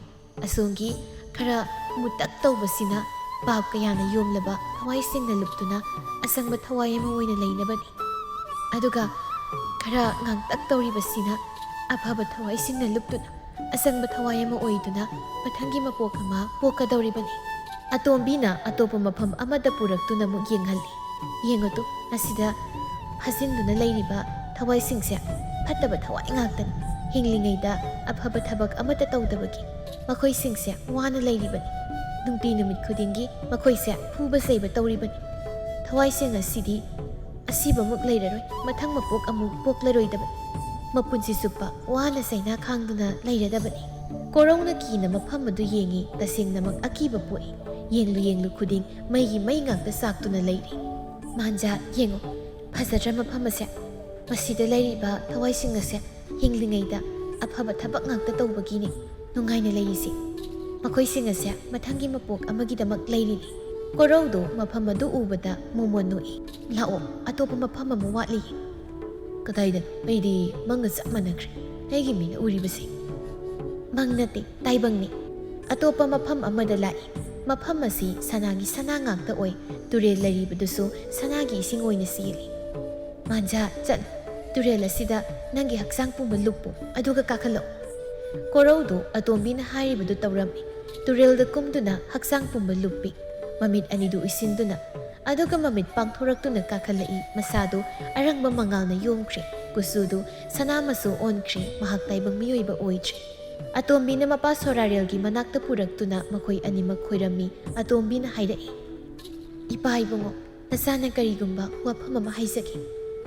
ꯑꯁꯣꯝꯒꯤ ꯈꯔ ꯃꯨꯇꯛ ꯇꯧꯕꯁꯤꯅ ꯄꯥꯞ ꯀꯌꯥꯅ ꯌꯣꯝꯂꯕ ꯊꯋꯥꯏꯁꯤꯡꯅ ꯂꯨꯞꯇꯨꯅ ꯑꯁꯪꯕ ꯊꯋꯥꯏ ꯑꯃ ꯑꯣꯏꯅ ꯂꯩꯅꯕꯅꯤ꯫ ꯑꯗꯨꯒ ꯈꯔ ꯉꯥꯡꯇꯛ ꯇꯧꯔꯤꯕꯁꯤꯅ ꯑꯐꯕ ꯊꯋꯥꯏꯁꯤꯡꯅ ꯂꯨꯞꯇꯨꯅ ꯑꯁꯪꯕ ꯊꯋꯥꯏ ꯑꯃ ꯑꯣꯏꯗꯨꯅ ꯃꯊꯪꯒꯤ ꯃꯄꯣꯛ ꯑꯃ ꯄꯣꯛꯀꯗꯧꯔꯤꯕꯅꯤ꯫ ꯑꯇꯣꯝꯕꯤꯅ ꯑꯇꯣꯞꯄ ꯃꯐꯝ ꯑꯃꯗ ꯄꯨꯔꯛꯇꯨꯅ ꯑꯃꯨꯛ ꯌꯦꯡꯍꯜꯂꯤ꯫ ꯌꯦꯡꯉꯨꯇꯨ, ꯑꯁꯤꯗ ꯐꯥꯖꯤꯟꯗꯨꯅ ꯂꯩꯔꯤꯕ ꯊꯋꯥꯏꯁꯤꯡꯁꯦ ꯐꯠꯇꯕ ꯊꯋꯥꯏ ꯉꯥꯛꯇꯅꯤ꯫ ꯍꯤꯡꯂꯤꯉꯩꯗ ꯑꯐꯕ ꯊꯕꯛ ꯑꯃꯠꯇ ꯇꯧꯗꯕꯒꯤ ꯃꯈꯣꯏꯁꯤꯡꯁꯦ ꯋꯥꯅ ꯂꯩꯔꯤꯕꯅꯤ꯫ ꯅꯨꯡꯇꯤ ꯅꯨꯃꯤꯠ ꯈꯨꯗꯤꯡꯒꯤ ꯃꯈꯣꯏꯁꯦ ꯐꯨꯕ ꯆꯩꯕ ꯇꯧꯔꯤꯕꯅꯤ꯫ ꯊꯋꯥꯏꯁꯤꯡ ꯑꯁꯤꯗꯤ ꯑꯁꯤꯕꯃꯨꯛ ꯂꯩꯔꯔꯣꯏ, ꯃꯊꯪ ꯃꯄꯣꯛ ꯑꯃꯨꯛ ꯄꯣꯛꯂꯔꯣꯏꯗꯕꯅꯤ꯫ ꯃꯄꯨꯟꯁꯤ ꯆꯨꯞꯄ ꯋꯥꯅ ꯆꯩꯅꯥ ꯈꯥꯡꯗꯨꯅ ꯂꯩꯔꯗꯕꯅꯤ꯫ ꯀꯣꯔꯧꯅ ꯀꯤꯅ ꯃꯐꯝ ꯑꯗꯨ ꯌꯦꯡꯉꯤ꯫ ꯇꯁꯦꯡꯅꯃꯛ ꯑꯀꯤꯕ ꯄꯣꯛꯏ꯫ ꯌꯦꯡꯂꯨ ꯌꯦꯡꯂꯨ ꯈꯨꯗꯤꯡ ꯃꯩꯒꯤ ꯃꯩ ꯉꯥꯛꯇ ꯆꯥꯛꯇꯨꯅ ꯂꯩꯔꯤ꯫ ꯃꯥꯟꯖꯥ, ꯌꯦꯡꯉꯨ, ꯐꯖꯗ꯭ꯔ ꯃꯐꯝ ꯑꯁꯦ? ꯃꯁꯤꯗ ꯂꯩꯔꯤꯕ ꯊꯋꯥꯏꯁꯤꯡ ꯑꯁꯦ ꯍꯤꯡꯂꯤꯉꯩꯗ ꯑꯐꯕ ꯊꯕꯛ ꯉꯥꯛꯇ ꯇꯧꯕꯒꯤꯅꯤ ꯅꯨꯡꯉꯥꯏꯅ ꯂꯩꯔꯤꯁꯤ꯫ ꯃꯈꯣꯏꯁꯤꯡ ꯑꯁꯦ ꯃꯊꯪꯒꯤ ꯃꯄꯣꯛ ꯑꯃꯒꯤꯗꯃꯛ ꯂꯩꯔꯤꯅꯤ꯫ ꯀꯣꯔꯧꯗꯨ ꯃꯐꯝ ꯑꯗꯨ ꯎꯕꯗ ꯃꯣꯃꯣꯟ ꯅꯣꯛꯏ꯫ ꯂꯥꯛꯑꯣ, ꯑꯇꯣꯞꯄ ꯃꯐꯝ ꯑꯃ ꯋꯥꯠꯂꯤ꯫ ꯀꯗꯥꯏꯗ? ꯑꯩꯗꯤ ꯃꯪꯒ ꯆꯞ ꯃꯥꯟꯅꯈ꯭ꯔꯦ ꯑꯩꯒꯤ ꯃꯤꯅ ꯎꯔꯤꯕꯁꯤ꯫ ꯃꯪ ꯅꯠꯇꯦ, ꯇꯥꯏꯕꯪꯅꯤ꯫ ꯑꯇꯣꯞꯄ ꯃꯐꯝ ꯑꯃꯗ ꯂꯥꯛꯏ꯫ ꯃꯐꯝ ꯑꯁꯤ ꯁꯅꯥꯒꯤ ꯁꯅꯥ ꯉꯥꯛꯇ ꯑꯣꯏ꯫ ꯇꯨꯔꯦꯜ ꯂꯩꯔꯤꯕꯗꯨꯁꯨ ꯁꯅꯥꯒꯤ ꯏꯁꯤꯡ ꯑꯣꯏꯅ ꯆꯦꯜꯂꯤ꯫ ꯃꯥꯟꯖꯥ, ꯆꯠꯂꯨ, ꯇꯨꯔꯦꯜ ꯑꯁꯤꯗ ꯅꯪꯒꯤ ꯍꯛꯆꯥꯡ ꯄꯨꯝꯕ ꯂꯨꯞꯄꯨ, ꯑꯗꯨꯒ ꯀꯥꯈꯠꯂꯛꯎ꯫ ꯀꯣꯔꯧꯗꯨ ꯑꯇꯣꯝꯕꯤꯅ ꯍꯥꯏꯔꯤꯕꯗꯨ ꯇꯧꯔꯝꯃꯤ꯫ ꯇꯨꯔꯦꯜꯗ ꯀꯨꯝꯗꯨꯅ ꯍꯛꯆꯥꯡ ꯄꯨꯝꯕ ꯂꯨꯞꯄꯤ꯫ ꯃꯃꯤꯠ ꯑꯅꯤꯗꯨ ꯎꯏꯁꯤꯟꯗꯨꯅ, ꯑꯗꯨꯒ ꯃꯃꯤꯠ ꯄꯥꯡꯊꯣꯔꯛꯇꯨꯅ ꯀꯥꯈꯠꯂꯛꯏ꯫ ꯃꯁꯥꯗꯨ ꯑꯔꯪꯕ ꯃꯉꯥꯜꯅ ꯌꯣꯝꯈ꯭ꯔꯦ꯫ ꯀꯨꯆꯨꯗꯨ ꯁꯅꯥ ꯃꯆꯨ ꯑꯣꯟꯈ꯭ꯔꯦ꯫ ꯃꯍꯥꯛ ꯇꯥꯏꯕꯪ ꯃꯤꯑꯣꯏꯕ ꯑꯣꯏꯗ꯭ꯔꯦ꯫ ꯑꯇꯣꯝꯕꯤꯅ ꯃꯄꯥ ꯁꯣꯔꯥꯔꯦꯜꯒꯤ ꯃꯅꯥꯛꯇ ꯄꯨꯔꯛꯇꯨꯅ ꯃꯈꯣꯏ ꯑꯅꯤꯃꯛ ꯈꯣꯏꯔꯝꯃꯤ꯫ ꯑꯇꯣꯝꯕꯤꯅ ꯍꯥꯏꯔꯛꯏ, ꯏꯄꯥ ꯏꯕꯨꯡꯉꯣ, ꯅꯆꯥꯅ ꯀꯔꯤꯒꯨꯝꯕ ꯋꯥꯐꯝ ꯑꯃ ꯍꯥꯏꯖꯒꯦ꯫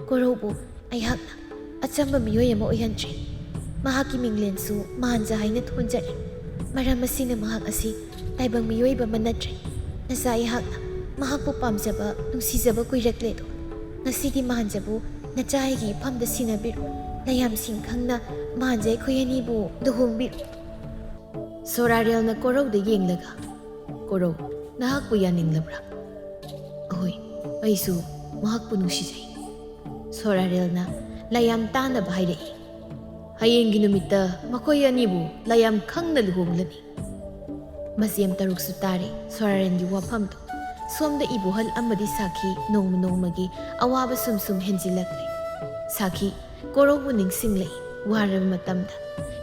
ꯀꯣꯔꯧꯕꯨ ꯑꯩꯍꯥꯛꯅ ꯑꯆꯝꯕ ꯃꯤꯑꯣꯏ ꯑꯃ ꯑꯣꯏꯍꯟꯗ꯭ꯔꯦ꯫ ꯃꯍꯥꯛꯀꯤ ꯃꯤꯡꯂꯦꯟꯁꯨ ꯃꯥꯟꯖꯥ ꯍꯥꯏꯅ ꯊꯣꯟꯖꯔꯦ꯫ ꯃꯔꯝ ꯑꯁꯤꯅ ꯃꯍꯥꯛ ꯑꯁꯤ ꯇꯥꯏꯕꯪ ꯃꯤꯑꯣꯏꯕ ꯑꯃ ꯅꯠꯇ꯭ꯔꯦ꯫ ꯅꯆꯥ ꯑꯩꯍꯥꯛꯅ ꯃꯍꯥꯛꯄꯨ ꯄꯥꯝꯖꯕ ꯅꯨꯡꯁꯤꯖꯕ ꯀꯨꯏꯔꯛꯂꯦꯗꯣ꯫ ꯉꯁꯤꯗꯤ ꯃꯥꯟꯖꯥꯕꯨ ꯅꯆꯥ ꯑꯩꯒꯤ ꯏꯐꯝꯗ ꯁꯤꯟꯅꯕꯤꯔꯨ꯫ ꯂꯌꯥꯝꯁꯤꯡ ꯈꯪꯅ ꯃꯥꯟꯖꯥ ꯑꯩꯈꯣꯏ ꯑꯅꯤꯕꯨ ꯂꯨꯍꯣꯡꯕꯤꯔꯨ꯫ ꯁꯣꯔꯥꯔꯦꯜꯅ ꯀꯣꯔꯧꯗ ꯌꯦꯡꯂꯒ, ꯀꯣꯔꯧ, ꯅꯍꯥꯛꯄꯨ ꯌꯥꯅꯤꯡꯂꯕ꯭ꯔꯥ? ꯑꯍꯣꯏ, ꯑꯩꯁꯨ ꯃꯍꯥꯛꯄꯨ ꯅꯨꯡꯁꯤꯖꯩ꯫ ꯁꯣꯔꯥꯔꯦꯜꯅ ꯂꯌꯥꯝ ꯇꯥꯅꯕ ꯍꯥꯏꯔꯛꯏ꯫ ꯍꯌꯦꯡꯒꯤ ꯅꯨꯃꯤꯠꯇ ꯃꯈꯣꯏ ꯑꯅꯤꯕꯨ ꯂꯌꯥꯝ ꯈꯪꯅ ꯂꯨꯍꯣꯡꯂꯅꯤ꯫ ꯃꯆꯦꯝ ꯇꯔꯨꯛꯁꯨ ꯇꯥꯔꯦ ꯁꯣꯔꯥꯔꯦꯜꯒꯤ ꯋꯥꯐꯝꯗꯨ꯫ ꯁꯣꯝꯗ ꯏꯕꯣꯍꯜ ꯑꯃꯗꯤ ꯁꯥꯈꯤ ꯅꯣꯡꯃ ꯅꯣꯡꯃꯒꯤ ꯑꯋꯥꯕ ꯁꯨꯝ ꯁꯨꯝ ꯍꯦꯟꯖꯤꯜꯂꯛꯂꯦ꯫ ꯁꯥꯈꯤ ꯀꯣꯔꯧꯕꯨ ꯅꯤꯡꯁꯤꯡꯂꯛꯏ ꯋꯥꯔꯕ ꯃꯇꯝꯗ꯫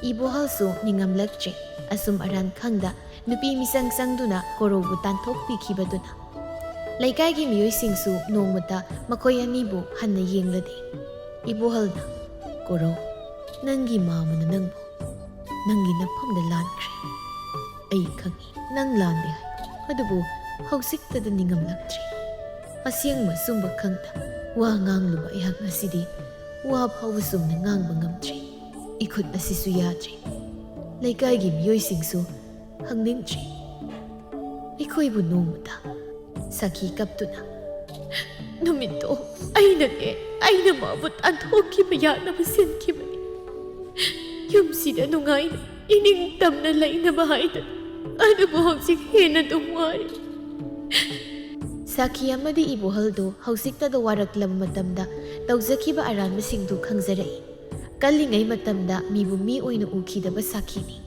ꯏꯕꯣꯍꯜꯁꯨ ꯅꯤꯡꯉꯝꯂꯛꯇ꯭ꯔꯦ꯫ ꯑꯁꯨꯝ ꯑꯔꯥꯟ ꯈꯪꯗ ꯅꯨꯄꯤ ꯃꯤꯆꯪ ꯆꯪꯗꯨꯅ ꯀꯣꯔꯧꯕꯨ ꯇꯥꯟꯊꯣꯛꯄꯤꯈꯤꯕꯗꯨꯅ꯫ ꯂꯩꯀꯥꯏꯒꯤ ꯃꯤꯑꯣꯏꯁꯤꯡꯁꯨ ꯅꯣꯡꯃꯇ ꯃꯈꯣꯏ ꯑꯅꯤꯕꯨ ꯍꯟꯅ ꯌꯦꯡꯂꯗꯦ꯫ ꯏꯕꯣꯍꯜꯅ, ꯀꯣꯔꯧ, ꯅꯪꯒꯤ ꯃꯥꯝꯃꯅ ꯅꯪꯕꯨ ꯅꯪꯒꯤ ꯅꯐꯝꯗ ꯂꯥꯟꯈ꯭ꯔꯦ꯫ ꯑꯩ ꯈꯪꯏ ꯅꯪ ꯂꯥꯟꯗꯦ ꯍꯥꯏꯕ, ꯑꯗꯨꯕꯨ ꯍꯧꯖꯤꯛꯇꯗ ꯅꯤꯡꯉꯝꯂꯛꯇ꯭ꯔꯦ꯫ ꯑꯁꯦꯡꯕ ꯆꯨꯝꯕ ꯈꯪꯗ ꯋꯥ ꯉꯥꯡꯂꯨꯕ ꯑꯩꯍꯥꯛ ꯉꯁꯤꯗꯤ ꯋꯥ ꯐꯥꯎꯕ ꯆꯨꯝꯅ ꯉꯥꯡꯕ ꯉꯝꯗ꯭ꯔꯦ꯫ ꯏꯈꯨꯠ ꯑꯁꯤꯁꯨ ꯌꯥꯗ꯭ꯔꯦ꯫ ꯂꯩꯀꯥꯏꯒꯤ ꯃꯤꯑꯣꯏꯁꯤꯡꯁꯨ ꯍꯪꯅꯤꯡꯗ꯭ꯔꯦ ꯑꯩꯈꯣꯏꯕꯨ ꯅꯣꯡꯃꯇ꯫ ꯁꯥꯈꯤ ꯀꯞꯇꯨꯅ, ꯅꯨꯃꯤꯠꯇꯣ ꯑꯩꯅ ꯃꯥꯕꯨ ꯇꯥꯟꯊꯣꯛꯈꯤꯕ ꯌꯥꯅꯕ ꯁꯤꯟꯈꯤꯕꯅꯤ꯫ ꯌꯨꯝꯁꯤꯗ ꯅꯨꯡꯉꯥꯏꯅ ꯏꯅꯤꯡ ꯇꯝꯅ ꯂꯩꯅꯕ ꯍꯥꯏꯗꯅ, ꯑꯗꯨꯕꯨ ꯍꯧꯖꯤꯛ ꯍꯦꯟꯅ ꯑꯗꯨꯝ ꯋꯥꯔꯦ꯫ ꯁꯥꯈꯤ ꯑꯃꯗꯤ ꯏꯕꯣꯍꯜꯗꯨ ꯍꯧꯖꯤꯛꯇꯗ ꯋꯥꯔꯛꯂꯕ ꯃꯇꯝꯗ ꯇꯧꯖꯈꯤꯕ ꯑꯔꯥꯟꯕꯁꯤꯡꯗꯨ ꯈꯪꯖꯔꯛꯏ꯫ ꯀꯜꯂꯤꯉꯩ ꯃꯇꯝꯗ ꯃꯤꯕꯨ ꯃꯤ ꯑꯣꯏꯅ ꯎꯈꯤꯗꯕ ꯁꯥꯈꯤꯅꯤ꯫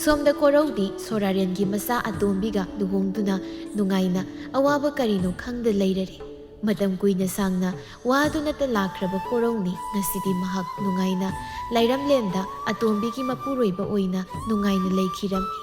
ꯁꯣꯝꯗ ꯀꯣꯔꯧꯗꯤ ꯁꯣꯔꯥꯔꯦꯜꯒꯤ ꯃꯆꯥ ꯑꯇꯣꯝꯕꯤꯒ ꯂꯨꯍꯣꯡꯗꯨꯅ ꯅꯨꯡꯉꯥꯏꯅ ꯑꯋꯥꯕ ꯀꯔꯤꯅꯣ ꯈꯪꯗ ꯂꯩꯔꯔꯦ꯫ ꯃꯇꯝ ꯀꯨꯏꯅ ꯁꯥꯡꯅ ꯋꯥꯗꯨꯅꯇ ꯂꯥꯛꯈ꯭ꯔꯕ ꯀꯣꯔꯧꯅꯤ ꯉꯁꯤꯗꯤ ꯃꯍꯥꯛ ꯅꯨꯡꯉꯥꯏꯅ ꯂꯩꯔꯝꯂꯦꯟꯗ ꯑꯇꯣꯝꯕꯤꯒꯤ ꯃꯄꯨꯔꯣꯏꯕ ꯑꯣꯏꯅ ꯅꯨꯡꯉꯥꯏꯅ ꯂꯩꯈꯤꯔꯝꯃꯤ꯫